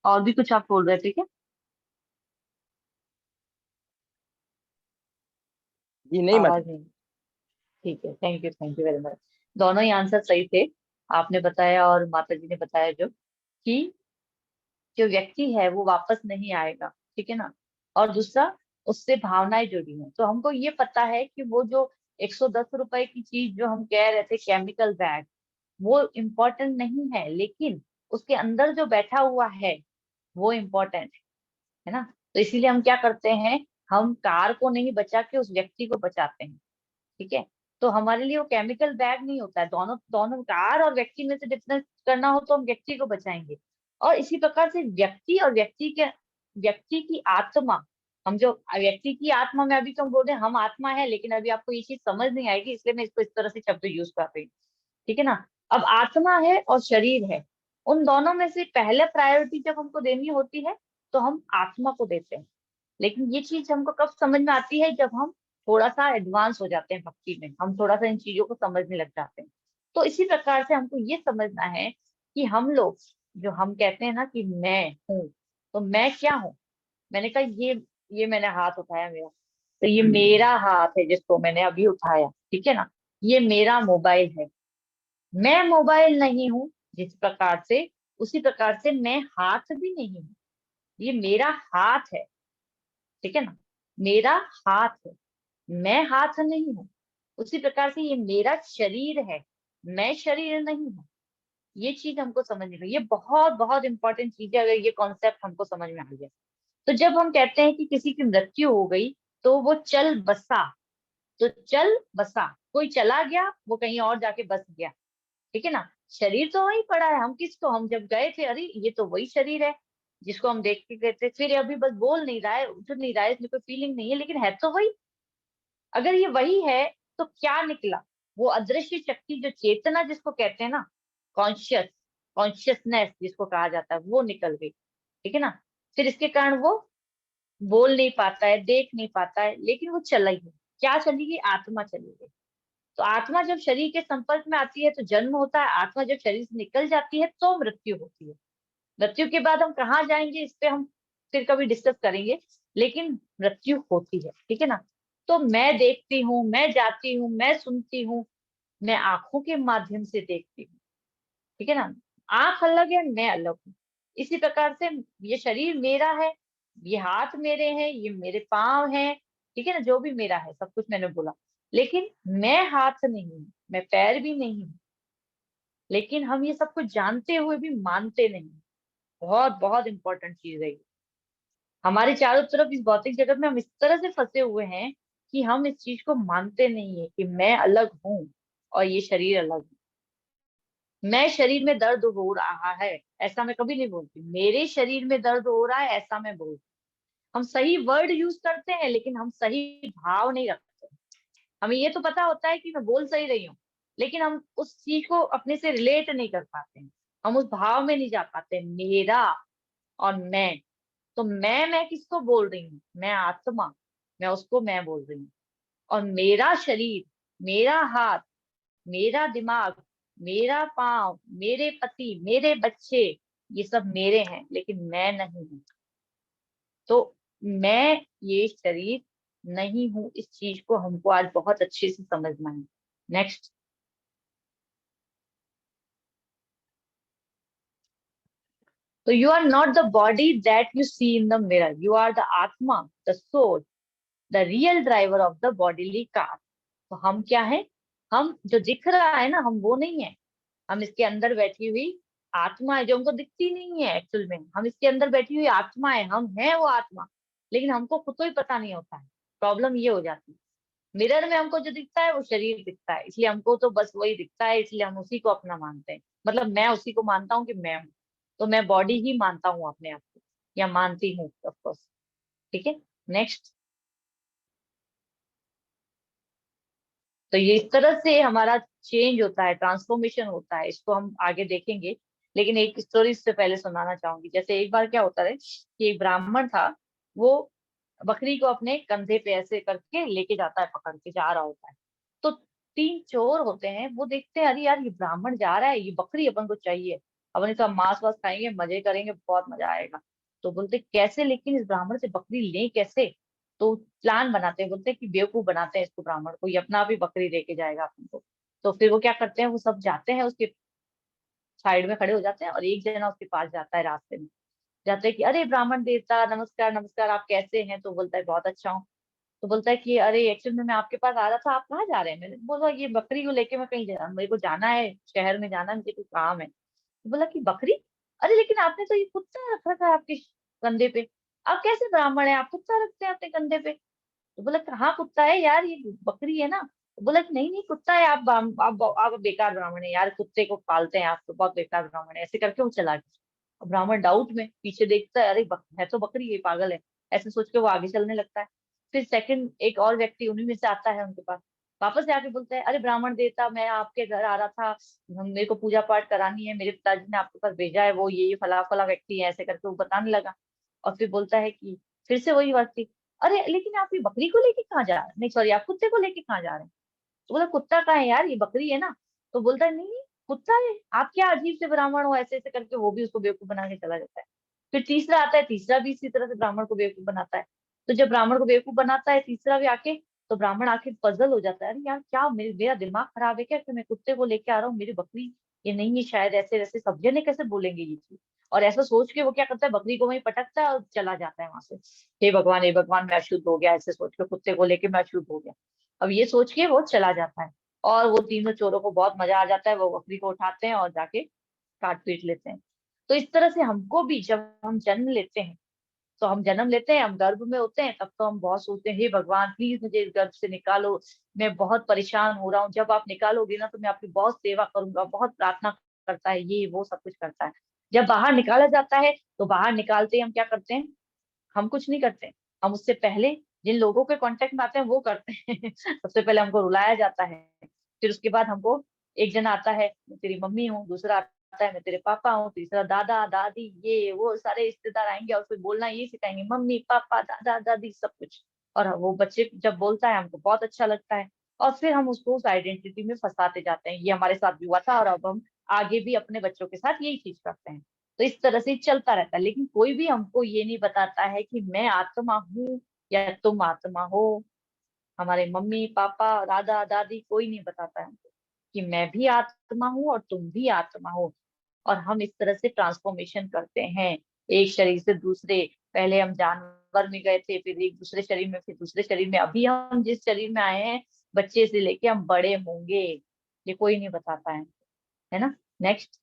और भी कुछ आप बोल रहे थे क्या? ये नहीं आवाज मतलब नहीं। ठीक है, थैंक यू वेरी मच। दोनों ही आंसर सही थे, आपने बताया और माता जी ने बताया, जो कि जो व्यक्ति है वो वापस नहीं आएगा, ठीक है ना। और दूसरा, उससे भावनाएं जुड़ी हैं। तो हमको ये पता है कि वो जो 110 रुपए की चीज जो हम कह रहे थे, केमिकल बैग, वो इम्पोर्टेंट नहीं है, लेकिन उसके अंदर जो बैठा हुआ है वो इम्पोर्टेंट है ना। तो इसीलिए हम क्या करते हैं, हम कार को नहीं बचा के उस व्यक्ति को बचाते हैं, ठीक है। तो हमारे लिए वो केमिकल बैग नहीं होता है। दोनों दोनों कार और व्यक्ति में से डिफरेंस करना हो तो हम व्यक्ति को बचाएंगे। और इसी प्रकार से व्यक्ति और व्यक्ति की आत्मा, हम जो व्यक्ति की आत्मा में, अभी तो हम बोल रहे हैं हम आत्मा है, लेकिन अभी आपको ये चीज समझ नहीं आएगी, इसलिए मैं इसको इस तरह से शब्द यूज कर रही हूँ, ठीक है ना। अब आत्मा है और शरीर है, उन दोनों में से पहले प्रायोरिटी जब हमको देनी होती है तो हम आत्मा को देते हैं। लेकिन ये चीज हमको कब समझ में आती है, जब हम थोड़ा सा एडवांस हो जाते हैं भक्ति में, हम थोड़ा सा इन चीजों को समझने लग जाते हैं। तो इसी प्रकार से हमको ये समझना है कि हम लोग, जो हम कहते हैं ना कि मैं हूँ, तो मैं क्या हूँ। मैंने कहा ये मैंने हाथ उठाया मेरा, तो ये मेरा हाथ है जिसको मैंने अभी उठाया, ठीक है ना। ये मेरा मोबाइल है, मैं मोबाइल नहीं हूँ जिस प्रकार से, उसी प्रकार से मैं हाथ भी नहीं हूँ, ये मेरा हाथ है, ठीक है ना। मेरा हाथ है, मैं हाथ नहीं हूँ। उसी प्रकार से ये मेरा शरीर है, मैं शरीर नहीं हूँ। ये चीज हमको समझनी है, ये बहुत बहुत इंपॉर्टेंट चीज है। अगर ये कॉन्सेप्ट हमको समझ में आ गया, तो जब हम कहते हैं कि किसी की मृत्यु हो गई तो वो चल बसा, तो चल बसा, कोई चला गया, वो कहीं और जाके बस गया, ठीक है ना। शरीर तो वही पड़ा है, हम किसको, हम जब गए थे, अरे ये तो वही शरीर है जिसको हम देख के गए थे, फिर अभी बस बोल नहीं रहा है, उठ नहीं रहा है, इसमें कोई फीलिंग नहीं है, लेकिन है तो वही। अगर ये वही है तो क्या निकला, वो अदृश्य शक्ति, जो चेतना जिसको कहते हैं ना, कॉन्शियसनेस जिसको कहा जाता है, वो निकल गई, ठीक है ना। फिर इसके कारण वो बोल नहीं पाता है, देख नहीं पाता है, लेकिन वो चला ही है। क्या चली गई? आत्मा चली गई, तो आत्मा जब शरीर के संपर्क में आती है तो जन्म होता है, आत्मा जब शरीर से निकल जाती है तो मृत्यु होती है। मृत्यु के बाद हम कहाँ जाएंगे इस पे हम फिर कभी डिस्कस करेंगे, लेकिन मृत्यु होती है, ठीक है ना। तो मैं देखती हूँ, मैं जाती हूँ, मैं सुनती हूँ, मैं आंखों के माध्यम से देखती हूँ, ठीक है ना। आंख अलग है, मैं अलग हूँ। इसी प्रकार से ये शरीर मेरा है, ये हाथ मेरे हैं, ये मेरे पांव हैं, ठीक है ना, जो भी मेरा है सब कुछ मैंने बोला। लेकिन मैं हाथ नहीं हूँ, मैं पैर भी नहीं हूँ। लेकिन हम ये सब कुछ जानते हुए भी मानते नहीं। बहुत बहुत इंपॉर्टेंट चीज है ये। हमारे चारों तरफ इस भौतिक जगत में हम इस तरह से फंसे हुए हैं कि हम इस चीज को मानते नहीं है कि मैं अलग हूँ और ये शरीर अलग है। मैं शरीर में दर्द हो रहा है ऐसा मैं कभी नहीं बोलती, मेरे शरीर में दर्द हो रहा है ऐसा मैं बोलती। हम सही वर्ड यूज करते हैं लेकिन हम सही भाव नहीं रखते। हमें ये तो पता होता है कि मैं बोल सही रही हूँ, लेकिन हम उस चीज को अपने से रिलेट नहीं कर पाते हैं, हम उस भाव में नहीं जा पाते। मेरा और मैं, तो मैं किसको बोल रही हूँ? मैं आत्मा, मैं उसको मैं बोल रही हूँ। और मेरा शरीर, मेरा हाथ, मेरा दिमाग, मेरा पाँव, मेरे पति, मेरे बच्चे, ये सब मेरे हैं लेकिन मैं नहीं हूँ। तो मैं ये शरीर नहीं हूँ, इस चीज को हमको आज बहुत अच्छे से समझना है। नेक्स्ट। तो you are not the body that you see in the mirror, you are the atma, the soul, the real driver of the bodily car. तो हम क्या है? हम जो दिख रहा है ना, हम वो नहीं है। हम इसके अंदर बैठी हुई आत्मा है जो हमको दिखती नहीं है। एक्चुअल में हम इसके अंदर बैठी हुई आत्मा है, हम है वो आत्मा, लेकिन हमको खुद को ही पता नहीं होता है। प्रॉब्लम ये हो जाती है। मिरर में हमको जो दिखता है वो शरीर दिखता है, इसलिए हमको तो बस वही दिखता है, इसलिए हम उसी को अपना मानते हैं। मतलब मैं उसी को मानता हूँ कि मैं हूँ, तो मैं बॉडी ही मानता हूँ अपने आप को, या मानती हूँ ऑफकोर्स। ठीक है, नेक्स्ट। तो ये इस तरह से हमारा चेंज होता है, ट्रांसफॉर्मेशन होता है, इसको हम आगे देखेंगे। लेकिन एक स्टोरी इससे पहले सुनाना चाहूंगी। जैसे एक बार क्या होता है कि एक ब्राह्मण था, वो बकरी को अपने कंधे पे ऐसे करके लेके जाता है, पकड़ के जा रहा होता है। तो तीन चोर होते हैं, वो देखते हैं अरे यार ये ब्राह्मण जा रहा है, ये बकरी अपन को चाहिए, अपन इसका मांस वास खाएंगे, मजे करेंगे, बहुत मजा आएगा। तो बोलते कैसे, लेकिन इस ब्राह्मण से बकरी लें कैसे? तो प्लान बनाते हैं, बोलते हैं कि बेवकूफ बनाते हैं इसको, ब्राह्मण को, ये अपना आप ही बकरी लेके जाएगा अपन को। तो फिर वो क्या करते हैं, वो सब जाते हैं उसके साइड में खड़े हो जाते हैं, और एक जना उसके पास जाता है रास्ते में, जाते हैं कि अरे ब्राह्मण देवता नमस्कार नमस्कार, आप कैसे हैं? तो बोलता है बहुत अच्छा हूँ। तो बोलता है कि अरे एक्चुअली में मैं आपके पास आ रहा था, आप कहाँ जा रहे हैं? मैंने बोला ये बकरी को लेके मैं कहीं जा रहा हूँ, मेरे को जाना है, शहर में जाना है, मुझे कुछ काम है। तो बोला कि बकरी? अरे लेकिन आपने तो ये कुत्ता रख रखा है आपके कंधे पे, आप कैसे ब्राह्मण है, आप कुत्ता रखते हैं अपने कंधे पे? तो बोला कहाँ कुत्ता है यार, ये बकरी है ना। तो बोला कि नहीं नहीं कुत्ता है, आप बेकार ब्राह्मण है यार, कुत्ते को पालते हैं आप तो बहुत बेकार ब्राह्मण है, ऐसे करके वो चला गया। अब ब्राह्मण डाउट में पीछे देखता है, अरे है तो बकरी, ये पागल है, ऐसे सोच के वो आगे चलने लगता है। फिर सेकंड एक और व्यक्ति उन्हीं में से आता है उनके पास, वापस से आके बोलता है अरे ब्राह्मण देवता, मैं आपके घर आ रहा था, मेरे को पूजा पाठ करानी है, मेरे पिताजी ने आपके पास भेजा है, वो ये फला फला व्यक्ति है, ऐसे करके वो बताने लगा। और फिर बोलता है कि फिर से वही व्यक्ति, अरे लेकिन आप ये बकरी को लेके कहाँ जा रहे हैं, नहीं सॉरी आप कुत्ते को लेके कहाँ जा रहे हैं? तो बोला कुत्ता कहाँ है यार, ये बकरी है ना। तो बोलता है नहीं नहीं कुत्ता है, आप क्या अजीब से ब्राह्मण हो, ऐसे ऐसे करके वो भी उसको बेवकूफ बना के चला जाता है। फिर तीसरा आता है, तीसरा भी इसी तरह से ब्राह्मण को बेवकूफ बनाता है। तो जब ब्राह्मण को बेवकूफ बनाता है तीसरा भी आके, तो ब्राह्मण आखिर पजल हो जाता है, अरे यार क्या मेरा दिमाग खराब है क्या कि मैं कुत्ते को लेके आ रहा हूँ, मेरी बकरी ये नहीं है शायद, ऐसे ऐसे सब जने कैसे बोलेंगे ये चीज। और ऐसा सोच के वो क्या करता है, बकरी को वहीं पटकता है और चला जाता है वहां से। हे भगवान मैं अशुद्ध हो गया, ऐसे सोच के कुत्ते को लेके मैं अशुद्ध हो गया। अब ये सोच के वो चला जाता है, और वो तीनों चोरों को बहुत मजा आ जाता है, वो बकरी को उठाते हैं और जाके काट पीट लेते हैं। तो इस तरह से हमको भी जब हम जन्म लेते हैं, तो हम जन्म लेते हैं, हम गर्भ में होते हैं, तब तो हम बहुत सोचते हैं हे भगवान प्लीज मुझे इस गर्भ से निकालो, मैं बहुत परेशान हो रहा हूँ, जब आप निकालोगे ना तो मैं आपकी बहुत सेवा करूंगा, बहुत प्रार्थना करता है, ये वो सब कुछ करता है। जब बाहर निकाला जाता है, तो बाहर निकालते ही हम क्या करते हैं, हम कुछ नहीं करते, हम उससे पहले जिन लोगों के कांटेक्ट में आते हैं वो करते हैं। सबसे पहले हमको रुलाया जाता है, फिर उसके बाद हमको एक जना आता है मैं तेरी मम्मी हूँ, दूसरा आता है मैं तेरे पापा हूँ, तीसरा दादा दादी, ये वो सारे रिश्तेदार आएंगे और फिर बोलना ये सिखाएंगे, मम्मी पापा दादा दादी सब कुछ। और वो बच्चे जब बोलता है हमको बहुत अच्छा लगता है, और फिर हम उसको उस आइडेंटिटी में फंसाते जाते हैं। ये हमारे साथ भी हुआ था और अब हम आगे भी अपने बच्चों के साथ यही चीज करते हैं। तो इस तरह से चलता रहता है, लेकिन कोई भी हमको ये नहीं बताता है कि मैं आत्मा हूँ या तुम आत्मा हो। हमारे मम्मी पापा दादा दादी कोई नहीं बताता है हमको कि मैं भी आत्मा हूँ और तुम भी आत्मा हो। और हम इस तरह से ट्रांसफॉर्मेशन करते हैं एक शरीर से दूसरे। पहले हम जानवर में गए थे, फिर एक दूसरे शरीर में, फिर दूसरे शरीर में, अभी हम जिस शरीर में आए हैं बच्चे से लेके हम बड़े होंगे, ये कोई नहीं बताता है ना। नेक्स्ट।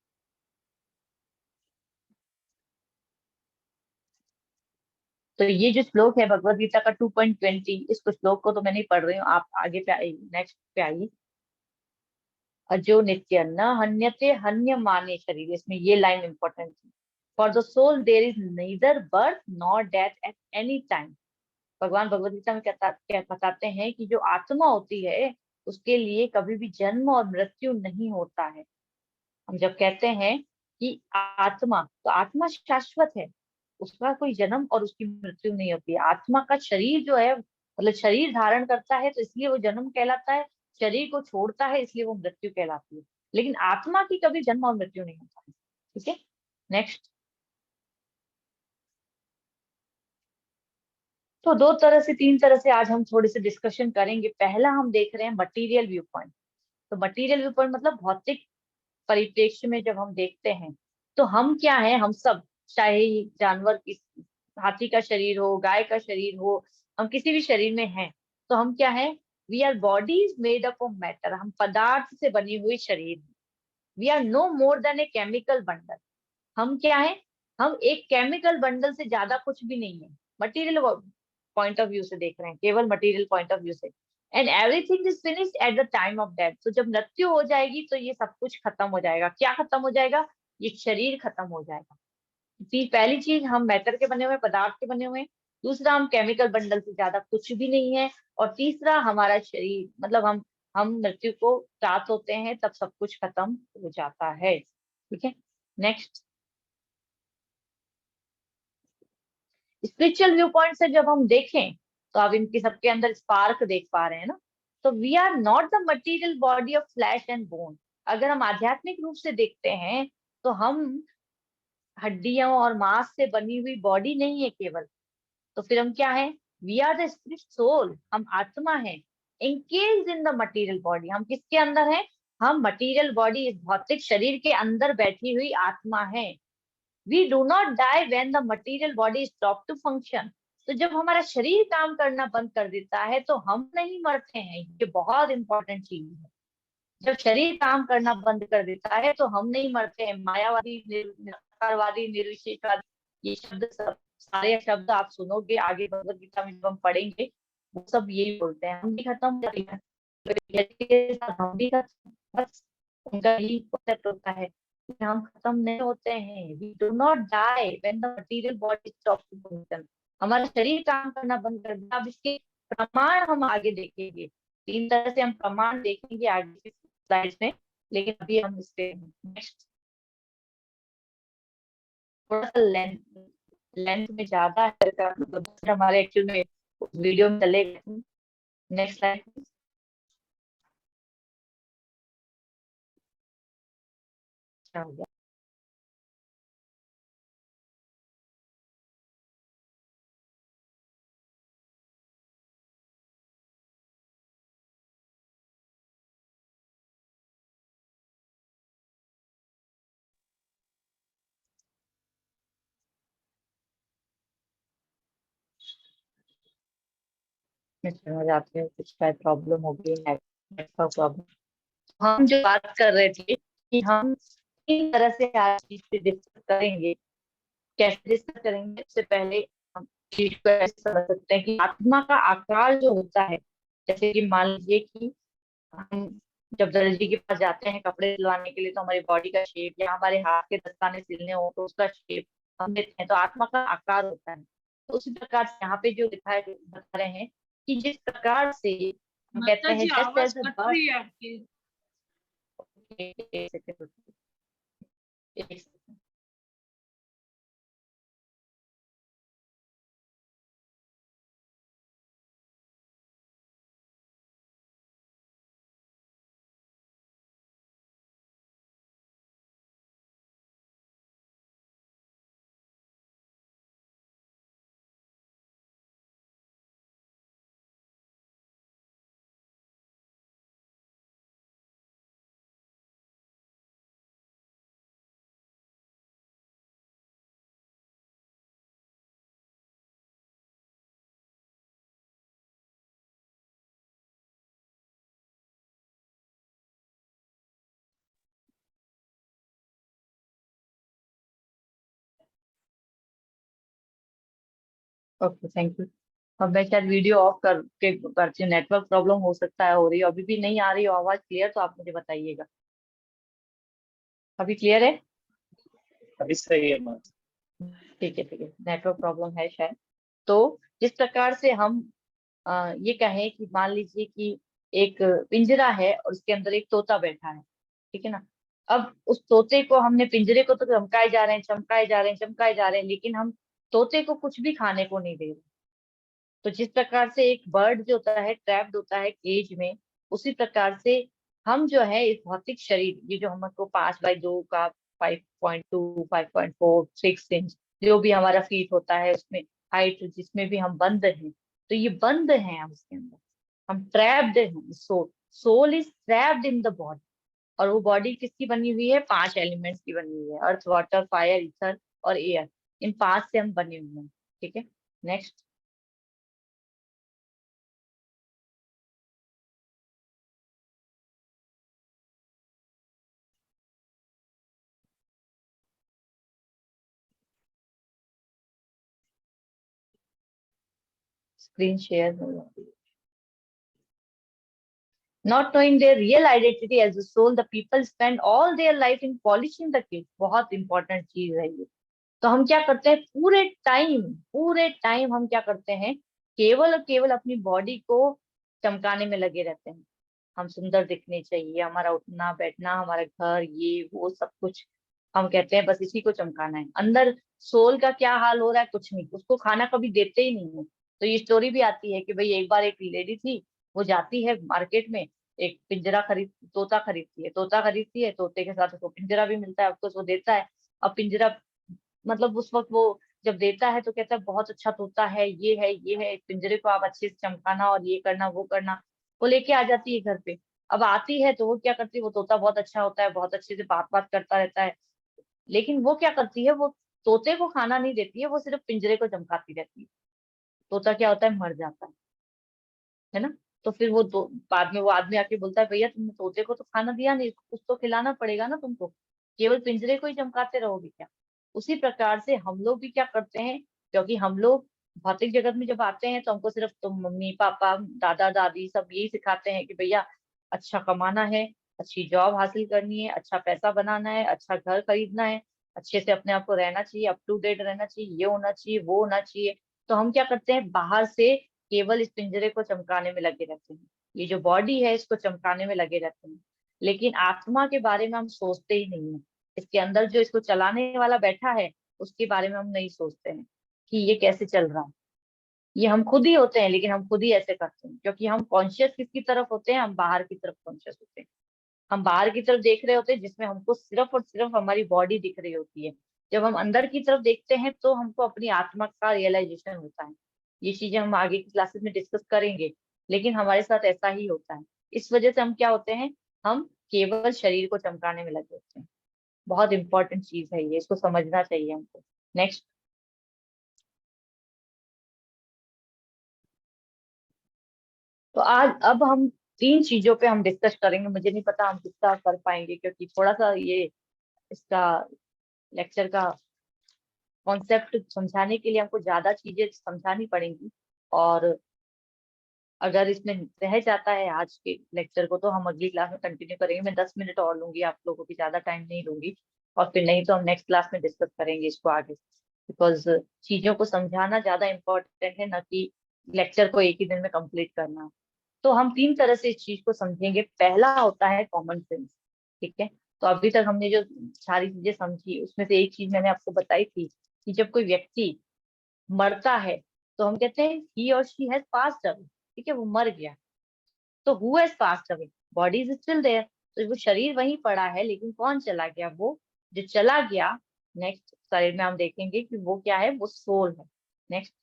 तो ये जो श्लोक है भगवत गीता का 2.20, इस श्लोक को तो मैं नहीं पढ़ रही हूँ, आप आगे पे आइए, नेक्स्ट पे आइए। अजो नित्य न हन्यते हन्य माने शरीर, इसमें ये लाइन इंपॉर्टेंट है। For the soul there is neither birth nor death at any time. भगवान भगवत गीता में क्या बताते हैं कि जो आत्मा होती है उसके लिए कभी भी जन्म और मृत्यु नहीं होता है। हम जब कहते हैं कि आत्मा, तो आत्मा शाश्वत है, उसका कोई जन्म और उसकी मृत्यु नहीं होती है। आत्मा का शरीर जो है, मतलब शरीर धारण करता है तो इसलिए वो जन्म कहलाता है, शरीर को छोड़ता है इसलिए वो मृत्यु कहलाती है, लेकिन आत्मा की कभी जन्म और मृत्यु नहीं होता है। ठीक है, नेक्स्ट। तो दो तरह से, तीन तरह से आज हम थोड़े से डिस्कशन करेंगे। पहला हम देख रहे हैं मटीरियल व्यू पॉइंट। तो मटीरियल व्यू पॉइंट मतलब भौतिक परिप्रेक्ष्य में जब हम देखते हैं तो हम क्या है, हम सब, चाहे जानवर की, हाथी का शरीर हो, गाय का शरीर हो, हम किसी भी शरीर में हैं, तो हम क्या है, we are bodies made up of matter, हम पदार्थ से बनी हुई शरीर। We are no more than a chemical bundle. हम क्या है, हम एक केमिकल बंडल से ज्यादा कुछ भी नहीं है। मटेरियल पॉइंट ऑफ व्यू से देख रहे हैं, केवल मटेरियल पॉइंट ऑफ व्यू से। And everything is finished at the time of death. तो जब मृत्यु हो जाएगी तो ये सब कुछ खत्म हो जाएगा। क्या खत्म हो जाएगा? ये शरीर खत्म हो जाएगा। पहली चीज, हम मैटर के बने हुए, पदार्थ के बने हुए हैं। दूसरा, हम केमिकल बंडल से ज्यादा कुछ भी नहीं है। और तीसरा, हमारा शरीर, मतलब हम मृत्यु को प्राप्त होते हैं तब सब कुछ खत्म हो जाता है। ठीक है, नेक्स्ट। स्पिरिचुअल व्यू पॉइंट से जब हम देखें तो आप इनके सबके अंदर स्पार्क देख पा रहे हैं ना। तो we are not the material body of flesh and bone. अगर हम आध्यात्मिक रूप से देखते हैं तो हम हड्डियों और मांस से बनी हुई बॉडी नहीं है केवल। तो फिर हम क्या है? We are the spirit soul, हम आत्मा है, encaged in the material body. हम किसके अंदर है? हम मटीरियल बॉडी, इस भौतिक शरीर के अंदर बैठी हुई आत्मा है। We do not die when the material body stop to function. तो जब हमारा शरीर काम करना बंद कर देता है तो हम नहीं मरते हैं। ये बहुत इंपॉर्टेंट चीज है। जब शरीर काम करना बंद कर देता है तो हम नहीं मरते हैं। मायावादी, निराकारवादी, निर्विशेषवादी, ये शब्द सब, सारे शब्द आप सुनोगे आगे भगवत गीता में जब हम पढ़ेंगे, वो सब यही बोलते हैं, हम भी खत्म हो जाते हैं, हम भी खत्म। बस उनका यही कॉन्सेप्ट होता है कि हम खत्म नहीं होते हैं। We do not die when the material body stops to function. हमारा शरीर काम करना बंद कर दिया। अब इसके प्रमाण हम आगे देखेंगे। तीन तरह से हम प्रमाण देखेंगे आगे की स्लाइड्स में, लेकिन अभी हम इस पे नेक्स्ट। थोड़ा सा लेंथ लेंथ में ज्यादा है का मतलब हमारे एक्चुअल में वीडियो में चलेगा। Next slide. क्या हो गया? मैं समझ आती हूँ, कुछ शायद प्रॉब्लम हो गई, नेट का प्रॉब्लम। हम जो बात कर रहे थे कि हम तीन तरह से आज चीज पे डिस्कस करेंगे। कैसे डिस्कस करेंगे? इससे पहले हम चीज को ऐसे समझ सकते हैं कि आत्मा का आकार जो होता है, जैसे कि मान लीजिए कि हम जब दर्जी के पास जाते हैं कपड़े सिलवाने के लिए तो हमारी बॉडी का शेप, या हमारे हाथ के दस्ताने सिलने हो तो उसका शेप हम देते हैं, तो आत्मा का आकार होता है। तो उसी प्रकार से यहाँ पे जो लिखा है, बता रहे हैं कि जिस प्रकार से हम कहते हैं जस्ट एज अ बर्ड। एक सेकंड, एक सेकंड। Okay, thank you. अब मैं शायद वीडियो ऑफ करके करती हूँ, नेटवर्क प्रॉब्लम हो सकता है हो रही हो, अभी भी नहीं आ रही हो आवाज क्लियर तो आप मुझे बताइएगा। अभी क्लियर है? अभी सही है मैम। ठीक है ठीक है, नेटवर्क प्रॉब्लम है शायद। तो जिस प्रकार से हम ये कहें कि मान लीजिए कि एक पिंजरा है और उसके अंदर एक तोता बैठा है, ठीक है ना। अब उस तोते को हमने, पिंजरे को तो चमकाए जा रहे हैं, चमकाए जा रहे हैं, चमकाए जा रहे हैं, लेकिन हम तोते को कुछ भी खाने को नहीं दे रहे। तो जिस प्रकार से एक बर्ड जो होता है ट्रैप्ड होता है केज में, उसी प्रकार से हम जो है इस भौतिक शरीर, ये जो हमको 5x2 का 5.2 5.4 6 इंच जो भी हमारा फीट होता है उसमें हाइट, जिसमें भी हम बंद हैं, तो ये बंद हैं हम उसके अंदर, हम ट्रैप्ड हैं। Soul is trapped in the body. और वो बॉडी किसकी बनी हुई है? 5 एलिमेंट्स की बनी हुई है, अर्थ वाटर फायर ईथर और एयर। इन 5 से हम बने हुए हैं, ठीक है। नेक्स्ट। स्क्रीन शेयर हो जाती है। Not knowing their real identity as a soul, the people spend all their life in polishing the cage। बहुत इंपॉर्टेंट चीज है ये। तो हम क्या करते हैं, पूरे टाइम हम क्या करते हैं, केवल और केवल अपनी बॉडी को चमकाने में लगे रहते हैं। हम सुंदर दिखने चाहिए, हमारा उठना बैठना, हमारा घर, ये वो सब कुछ हम कहते हैं बस इसी को चमकाना है। अंदर सोल का क्या हाल हो रहा है? कुछ नहीं, उसको खाना कभी देते ही नहीं है। तो ये स्टोरी भी आती है कि भाई एक बार एक लेडी थी, वो जाती है मार्केट में, एक पिंजरा तोता खरीदती है, तोते के साथ उसको पिंजरा भी मिलता है, ऑफकोर्स वो देता है। अब पिंजरा, मतलब उस वक्त वो जब देता है तो कहता है बहुत अच्छा तोता है, ये है, इस पिंजरे को आप अच्छे से चमकाना और ये करना वो करना। वो लेके आ जाती है घर पे। अब आती है तो वो क्या करती है, वो तोता बहुत अच्छा होता है, बहुत अच्छे से बात बात करता रहता है, लेकिन वो क्या करती है, वो तोते को खाना नहीं देती है, वो सिर्फ पिंजरे को चमकाती रहती है। तोता क्या होता है, मर जाता है ना। तो फिर वो बाद में वो आदमी आके बोलता है भैया तुमने तोते को तो खाना दिया नहीं, कुछ तो खिलाना पड़ेगा ना तुमको, केवल पिंजरे को ही चमकाते रहोगे क्या? उसी प्रकार से हम लोग भी क्या करते हैं, क्योंकि हम लोग भौतिक जगत में जब आते हैं तो हमको सिर्फ तुम मम्मी पापा दादा दादी सब यही सिखाते हैं कि भैया अच्छा कमाना है, अच्छी जॉब हासिल करनी है, अच्छा पैसा बनाना है, अच्छा घर खरीदना है, अच्छे से अपने आप को रहना चाहिए, अप टू डेट रहना चाहिए, ये होना चाहिए वो होना चाहिए। तो हम क्या करते हैं, बाहर से केवल इस पिंजरे को चमकाने में लगे रहते हैं, ये जो बॉडी है इसको चमकाने में लगे रहते हैं, लेकिन आत्मा के बारे में हम सोचते ही नहीं है। इसके अंदर जो इसको चलाने वाला बैठा है उसके बारे में हम नहीं सोचते हैं कि ये कैसे चल रहा है। ये हम खुद ही होते हैं, लेकिन हम खुद ही ऐसे करते हैं क्योंकि हम कॉन्शियस किसकी तरफ होते हैं, हम बाहर की तरफ कॉन्शियस होते हैं। हम बाहर की तरफ देख रहे होते हैं जिसमें हमको सिर्फ और सिर्फ हमारी बॉडी दिख रही होती है। जब हम अंदर की तरफ देखते हैं तो हमको अपनी आत्मा का रियलाइजेशन होता है। ये चीजें हम आगे की क्लासेस में डिस्कस करेंगे, लेकिन हमारे साथ ऐसा ही होता है। इस वजह से हम क्या होते हैं, हम केवल शरीर को चमकाने में लगे होते हैं। बहुत इंपॉर्टेंट चीज है ये, इसको समझना चाहिए हमको। नेक्स्ट। तो आज अब हम 3 चीजों पे हम डिस्कस करेंगे, मुझे नहीं पता हम कितना कर पाएंगे क्योंकि थोड़ा सा ये इसका लेक्चर का कॉन्सेप्ट समझाने के लिए हमको ज्यादा चीजें समझानी पड़ेंगी। और अगर इसमें रह जाता है आज के लेक्चर को तो हम अगली क्लास में कंटिन्यू करेंगे। मैं 10 मिनट और लूंगी आप लोगों की, ज्यादा टाइम नहीं लूंगी। और फिर नहीं तो हम नेक्स्ट क्लास में डिस्कस करेंगे इसको आगे, बिकॉज चीजों को समझाना ज्यादा इम्पोर्टेंट है ना कि लेक्चर को एक ही दिन में कंप्लीट करना। तो हम 3 तरह से इस चीज को समझेंगे। पहला होता है कॉमन सेंस, ठीक है। तो अभी तक हमने जो सारी चीजें समझी उसमें से एक चीज मैंने आपको बताई थी कि जब कोई व्यक्ति मरता है तो हम कहते हैं ही और शी हैज पास्ड अवे, ठीक है, वो मर गया। तो who has passed away? Body is still there. तो वो शरीर वहीं पड़ा है, लेकिन कौन चला गया? वो जो चला गया नेक्स्ट शरीर में हम देखेंगे कि वो क्या है, वो सोल है। नेक्स्ट।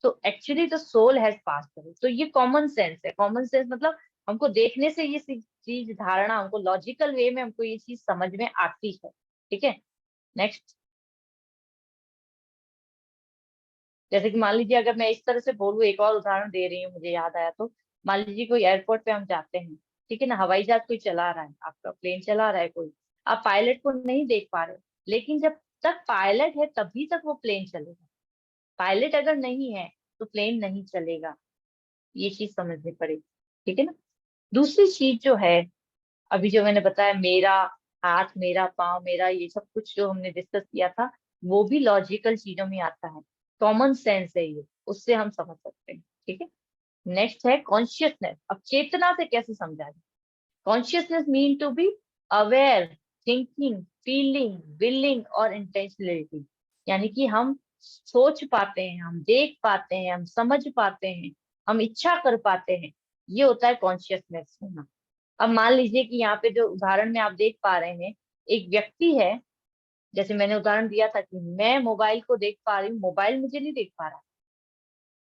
तो actually the soul has passed away. तो ये कॉमन सेंस है। कॉमन सेंस मतलब हमको देखने से ये चीज धारणा, हमको लॉजिकल वे में हमको ये चीज समझ में आती है, ठीक है। नेक्स्ट। जैसे कि मान लीजिए अगर मैं इस तरह से बोलूँ, एक और उदाहरण दे रही हूँ मुझे याद आया तो, मान लीजिए कोई एयरपोर्ट पे हम जाते हैं, ठीक है ना, हवाई जहाज कोई चला रहा है, आपका प्लेन चला रहा है कोई, आप पायलट को नहीं देख पा रहे, लेकिन जब तक पायलट है तभी तक वो प्लेन चलेगा। पायलट अगर नहीं है तो प्लेन नहीं चलेगा, ये चीज समझनी पड़ेगी, ठीक है ना। दूसरी चीज जो है, अभी जो मैंने बताया, मेरा हाथ, मेरा पाँव, मेरा, ये सब कुछ जो हमने डिस्कस किया था, वो भी लॉजिकल चीजों में आता है, कॉमन सेंस है ये, उससे हम समझ सकते हैं, ठीक है। नेक्स्ट है कॉन्शियसनेस। अब चेतना से कैसे समझा जाए? Consciousness mean to be aware, thinking, feeling, willing और इंटेंशनलिटी, यानी कि हम सोच पाते हैं, हम देख पाते हैं, हम समझ पाते हैं, हम इच्छा कर पाते हैं, ये होता है कॉन्शियसनेस होना। अब मान लीजिए कि यहाँ पे जो उदाहरण में आप देख पा रहे हैं, एक व्यक्ति है, जैसे मैंने उदाहरण दिया था कि मैं मोबाइल को देख पा रही हूँ, मोबाइल मुझे नहीं देख पा रहा।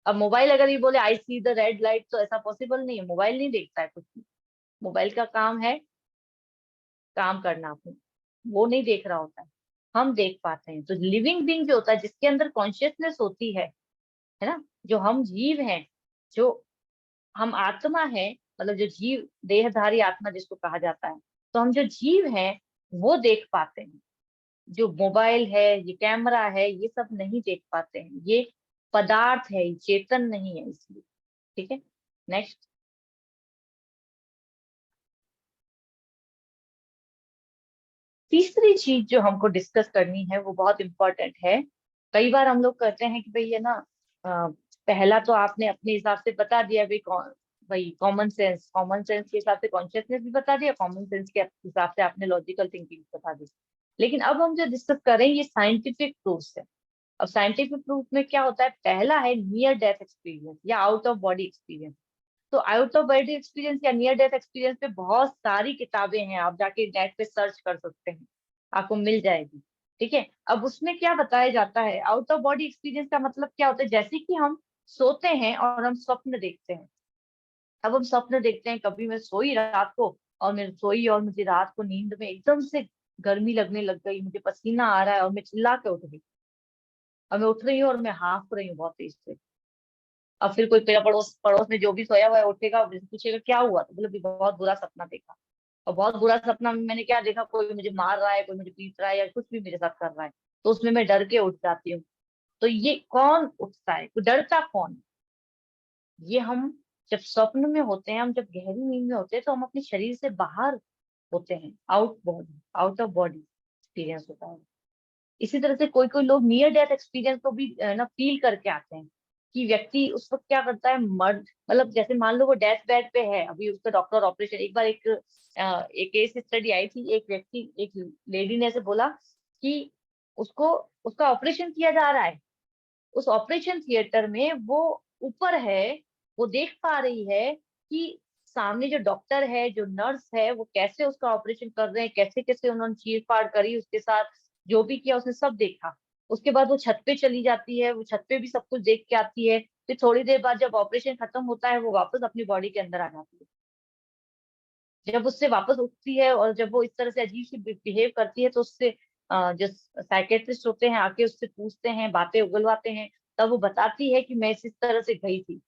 अब मोबाइल अगर ये बोले आई सी द रेड लाइट, तो ऐसा पॉसिबल नहीं है, मोबाइल नहीं देखता है कुछ भी। मोबाइल का काम है काम करना अपने, वो नहीं देख रहा होता है, हम देख पाते हैं। तो लिविंग बीइंग जो होता है, जिसके अंदर कॉन्शियसनेस होती है ना, जो हम जीव हैं, जो हम आत्मा है, मतलब जो जीव, देहधारी आत्मा जिसको कहा जाता है, तो हम जो जीव हैं वो देख पाते हैं। जो मोबाइल है, ये कैमरा है, ये सब नहीं देख पाते हैं, ये पदार्थ है, ये चेतन नहीं है, इसलिए, ठीक है। नेक्स्ट, तीसरी चीज जो हमको डिस्कस करनी है वो बहुत इंपॉर्टेंट है। कई बार हम लोग कहते हैं कि भाई ये ना, पहला तो आपने अपने हिसाब से बता दिया भाई, भाई कॉमन सेंस, कॉमन सेंस के हिसाब से कॉन्शियसनेस भी बता दिया, कॉमन सेंस के हिसाब से आपने लॉजिकल थिंकिंग बता दी। लेकिन अब हम जो डिस्कस करें ये साइंटिफिक प्रूफ है। अब साइंटिफिक प्रूफ में क्या होता है? पहला है नियर डेथ एक्सपीरियंस या आउट ऑफ बॉडी एक्सपीरियंस। तो आउट ऑफ बॉडी एक्सपीरियंस या नियर डेथ एक्सपीरियंस पे बहुत सारी किताबें हैं, आप जाके नेट पे सर्च कर सकते हैं, आपको मिल जाएगी, ठीक है। अब उसमें क्या बताया जाता है, आउट ऑफ बॉडी एक्सपीरियंस का मतलब क्या होता है? जैसे कि हम सोते हैं और हम स्वप्न देखते हैं। अब हम स्वप्न देखते हैं, कभी मैं सोई रात को, और मैं सोई और मुझे रात को नींद में एकदम से गर्मी लगने लग गई, मुझे पसीना आ रहा है और मैं चिल्ला के उठ गई। अब मैं उठ रही हूँ और मैं हाँफ रही हूँ बहुत तेज से। अब फिर कोई मेरा पड़ोस पड़ोस में जो भी सोया हुआ है उठेगा और मुझसे पूछेगा क्या हुआ, तो मतलब बहुत बुरा सपना देखा। और बहुत बुरा सपना में मैंने क्या देखा, कोई मुझे मार रहा है, कोई मुझे पीट रहा है, या कुछ भी मेरे साथ कर रहा है, तो उसमें मैं डर के उठ जाती हूँ। तो ये कौन उठता है, डरता कौन? ये हम जब स्वप्न में होते हैं, हम जब गहरी नींद में होते हैं, तो हम अपने शरीर से बाहर होते हैं, आउट ऑफ बॉडी एक्सपीरियंस होता है। इसी तरह से कोई कोई लोग नियर डेथ एक्सपीरियंस को भी ना फील करके आते हैं, कि व्यक्ति उस वक्त क्या करता है, मर्द, मतलब जैसे मान लो वो डेथ बेड पे है, अभी उसका डॉक्टर ऑपरेशन, एक बार एक केस स्टडी आई थी, एक लेडी ने ऐसे बोला कि उसको उसका ऑपरेशन किया जा रहा है, उस ऑपरेशन थिएटर में वो ऊपर है, वो देख पा रही है कि सामने जो डॉक्टर है, जो नर्स है, वो कैसे उसका ऑपरेशन कर रहे हैं, कैसे कैसे उन्होंने चीर फाड़ करी उसके साथ, जो भी किया उसने सब देखा। उसके बाद वो छत पे चली जाती है, वो छत पे भी सब कुछ देख के आती है। फिर थोड़ी देर बाद जब ऑपरेशन खत्म होता है, वो वापस अपनी बॉडी के अंदर आ जाती है। जब उससे वापस उठती है और जब वो इस तरह से अजीब सी बिहेव करती है, तो उससे जो साइकेट्रिस्ट होते हैं आके उससे पूछते हैं, बातें उगलवाते हैं, तब वो बताती है कि मैं इस तरह से गई थी,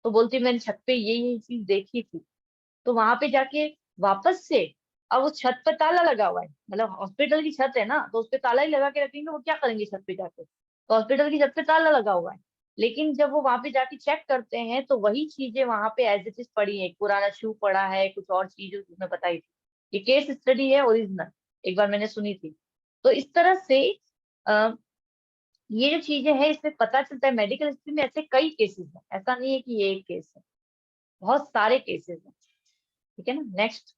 तो बोलती मैंने छत पे ये चीज देखी थी। तो वहां पे जाके वापस से, अब उस छत पे ताला लगा हुआ है, मतलब हॉस्पिटल की छत है ना, तो उस पे ताला ही लगा के रखेंगे, वो क्या करेंगे छत पे जाके? तो हॉस्पिटल की छत पे ताला लगा हुआ है। लेकिन जब वो वहां पे जाके चेक करते हैं, तो वही चीजें वहां पे एज इट इज पड़ी है, एक पुराना शू पड़ा है, कुछ और चीज उसमें बताई थी। ये केस स्टडी है ओरिजिनल, एक बार मैंने सुनी थी। तो इस तरह से आ, ये जो चीजें हैं, इससे पता चलता है मेडिकल हिस्ट्री में ऐसे कई केसेस हैं, ऐसा नहीं है कि ये एक केस है, बहुत सारे केसेस हैं, ठीक है ना। नेक्स्ट,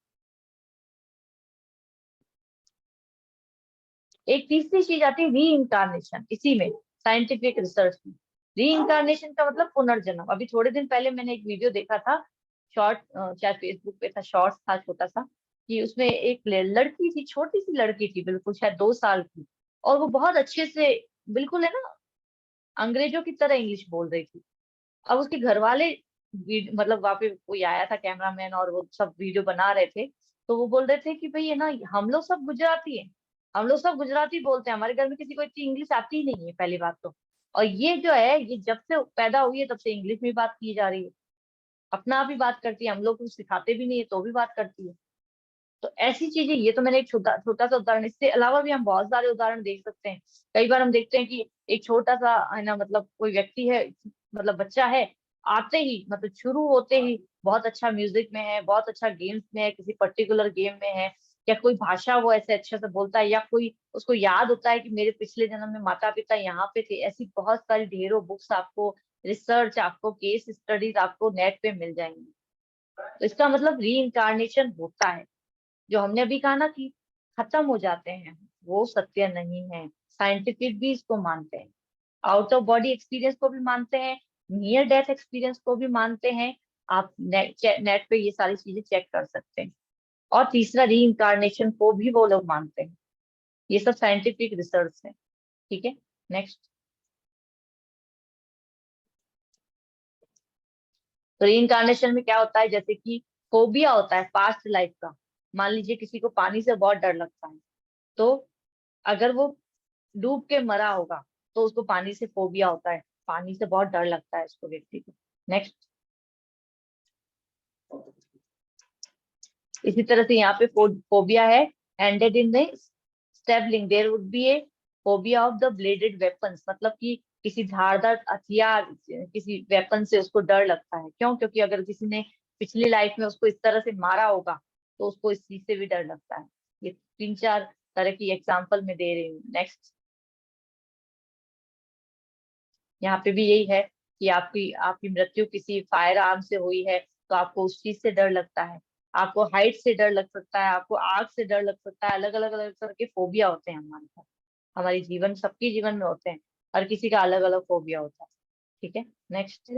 एक तीसरी चीज आती है री इंकारनेशन, इसी में साइंटिफिक रिसर्च में। री इंकारनेशन का मतलब पुनर्जन्म। अभी थोड़े दिन पहले मैंने एक वीडियो देखा था, शॉर्ट, शायद फेसबुक पे था, शॉर्ट्स था छोटा सा, कि उसमें एक लड़की थी, छोटी सी लड़की थी, बिल्कुल शायद 2 साल की, और वो बहुत अच्छे से, बिल्कुल है ना, अंग्रेजों की तरह इंग्लिश बोल रही थी। अब उसके घर वाले, मतलब वहां पे कोई आया था कैमरामैन, और वो सब वीडियो बना रहे थे, तो वो बोल रहे थे कि भाई है ना, हम लोग सब गुजराती हैं, हम लोग सब गुजराती बोलते हैं, हमारे घर में किसी को इतनी इंग्लिश आती ही नहीं है, पहली बात तो। और ये जो है, ये जब से पैदा हुई है तब से इंग्लिश में बात की जा रही है, अपना आप ही बात करती है, हम लोग कुछ सिखाते भी नहीं है तो भी बात करती है। तो ऐसी चीजें, ये तो मैंने एक छोटा छोटा सा उदाहरण, इससे अलावा भी हम बहुत सारे उदाहरण देख सकते हैं। कई बार हम देखते हैं कि एक छोटा सा है ना, मतलब कोई व्यक्ति है, मतलब बच्चा है, आते ही मतलब शुरू होते ही बहुत अच्छा म्यूजिक में है, बहुत अच्छा गेम्स में है, किसी पर्टिकुलर गेम में है, या कोई भाषा वो ऐसे अच्छे से बोलता है, या कोई उसको याद होता है कि मेरे पिछले जन्म में माता पिता यहाँ पे थे। ऐसी बहुत सारी ढेरों बुक्स आपको, रिसर्च आपको, केस स्टडीज आपको नेट पे मिल जाएंगी। तो इसका मतलब री इंकारनेशन होता है। जो हमने अभी कहा ना कि खत्म हो जाते हैं, वो सत्य नहीं है। साइंटिफिक भी इसको मानते हैं, आउट ऑफ बॉडी एक्सपीरियंस को भी मानते हैं, नियर डेथ एक्सपीरियंस को भी मानते हैं। आप नेट पे ये सारी चीजें चेक कर सकते हैं। और तीसरा, री इंकारनेशन को भी वो लोग मानते हैं। ये सब साइंटिफिक रिसर्च है। ठीक है, नेक्स्ट। तो री इंकारनेशन में क्या होता है, जैसे कि फोबिया होता है पास्ट लाइफ का। मान लीजिए किसी को पानी से बहुत डर लगता है, तो अगर वो डूब के मरा होगा तो उसको पानी से फोबिया होता है, पानी से बहुत डर लगता है उसको, व्यक्ति को। नेक्स्ट। इसी तरह से यहाँ पे फोबिया है ended in the stabbing, there would be a phobia of the bladed weapons, मतलब कि किसी धारदार हथियार, किसी वेपन से उसको डर लगता है। क्यों? क्योंकि अगर किसी ने पिछली लाइफ में उसको इस तरह से मारा होगा तो उसको इस चीज से भी डर लगता है। ये 3-4 तरह की एग्जाम्पल मैं दे रही हूँ। नेक्स्ट। यहाँ पे भी यही है कि आपकी आपकी मृत्यु किसी फायर आर्म से हुई है तो आपको उस चीज से डर लगता है। आपको हाइट से डर लग सकता है, आपको आग से डर लग सकता है। अलग अलग अलग तरह के फोबिया होते हैं हमारे पास, हमारी जीवन, सबके जीवन में होते हैं। हर किसी का अलग अलग फोबिया होता है। ठीक है, नेक्स्ट।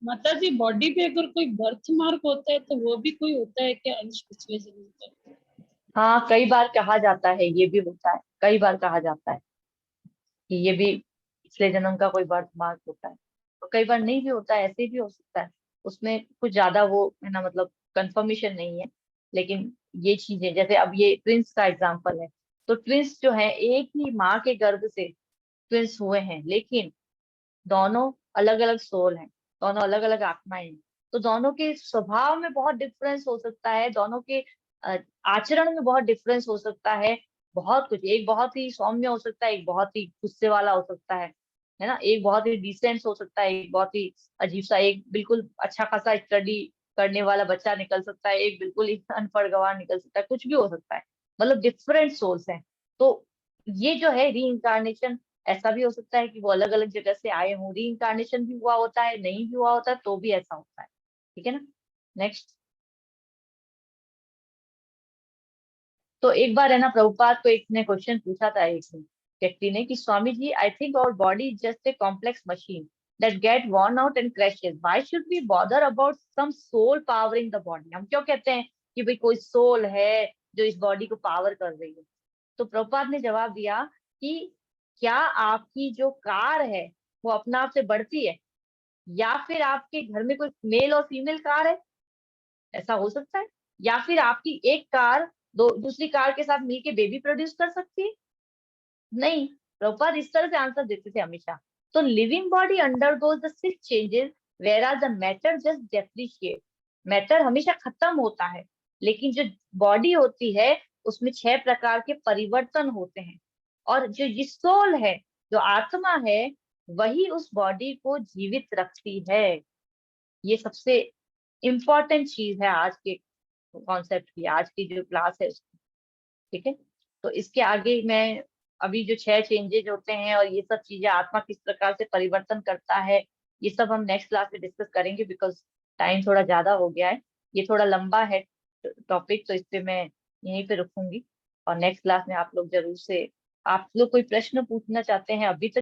माता जी, बॉडी पे अगर कोई बर्थ मार्क होता है तो वो भी कोई होता है क्या, अंश पिछले जन्म का? हाँ, कई बार कहा जाता है, ये भी होता है, कई बार कहा जाता है कि ये भी पिछले जन्म का कोई बर्थ मार्क होता है। तो कई बार नहीं भी होता है, ऐसे भी हो सकता है। उसमें कुछ ज्यादा वो है ना, मतलब कंफर्मेशन नहीं है। लेकिन ये चीजें, जैसे अब ये ट्विंस का एग्जांपल है, तो ट्विंस जो है एक ही माँ के गर्भ से ट्विंस हुए हैं, लेकिन दोनों अलग अलग सोल हैं, दोनों अलग अलग आत्माएं हैं। तो दोनों के स्वभाव में बहुत डिफरेंस हो सकता है, दोनों के आचरण में बहुत डिफरेंस हो सकता है। बहुत कुछ, एक बहुत ही सौम्य हो सकता है, एक बहुत ही गुस्से वाला हो सकता है ना, एक बहुत ही डिसेंट हो सकता है, एक बहुत ही अजीब सा, एक बिल्कुल अच्छा खासा स्टडी करने वाला बच्चा निकल सकता है, एक बिल्कुल ही अनपढ़ गवार निकल सकता है, कुछ भी हो सकता है। मतलब डिफरेंट सोल्स हैं। तो ये जो है री इंकारनेशन, ऐसा भी हो सकता है कि वो अलग अलग जगह से आए हों। री इंकारनेशन भी हुआ होता है, नहीं भी हुआ होता है तो भी ऐसा होता है। ठीक है ना, नेक्स्ट। तो एक बार है ना, प्रभुपाद को एक ने क्वेश्चन पूछा था, एक व्यक्ति ने, कि Swami ji, I think our body is just a complex machine that get worn out and crashes. Why should we bother about some soul powering the body? हम क्यों कहते हैं कि भाई कोई सोल है जो इस बॉडी को पावर कर रही है? तो प्रभुपाद ने जवाब दिया कि क्या आपकी जो कार है वो अपना आप से बढ़ती है, या फिर आपके घर में कोई मेल और फीमेल कार है? ऐसा हो सकता है। या फिर आपकी एक कार दूसरी कार के साथ मिलके बेबी प्रोड्यूस कर सकती है? नहीं। प्रभुपाद इस तरह से आंसर देते थे हमेशा। तो living body undergoes the 6 changes where the matter just depreciate. Matter हमेशा खत्म होता है, लेकिन जो बॉडी होती है उसमें 6 प्रकार के परिवर्तन होते हैं। और जो ये सोल है, जो आत्मा है, वही उस बॉडी को जीवित रखती है। ये सबसे इम्पोर्टेंट चीज है आज के कॉन्सेप्ट की, आज की जो क्लास है उसकी। ठीक है, तो इसके आगे मैं अभी जो 6 चेंजेज होते हैं और ये सब चीजें आत्मा किस प्रकार से परिवर्तन करता है, ये सब हम नेक्स्ट क्लास में डिस्कस करेंगे, बिकॉज टाइम थोड़ा ज्यादा हो गया है। ये थोड़ा लंबा है टॉपिक, तो इस पे मैं यहीं पे रुकूंगी। और नेक्स्ट क्लास में आप लोग जरूर से, आप लोग कोई प्रश्न पूछना चाहते हैं अभी तक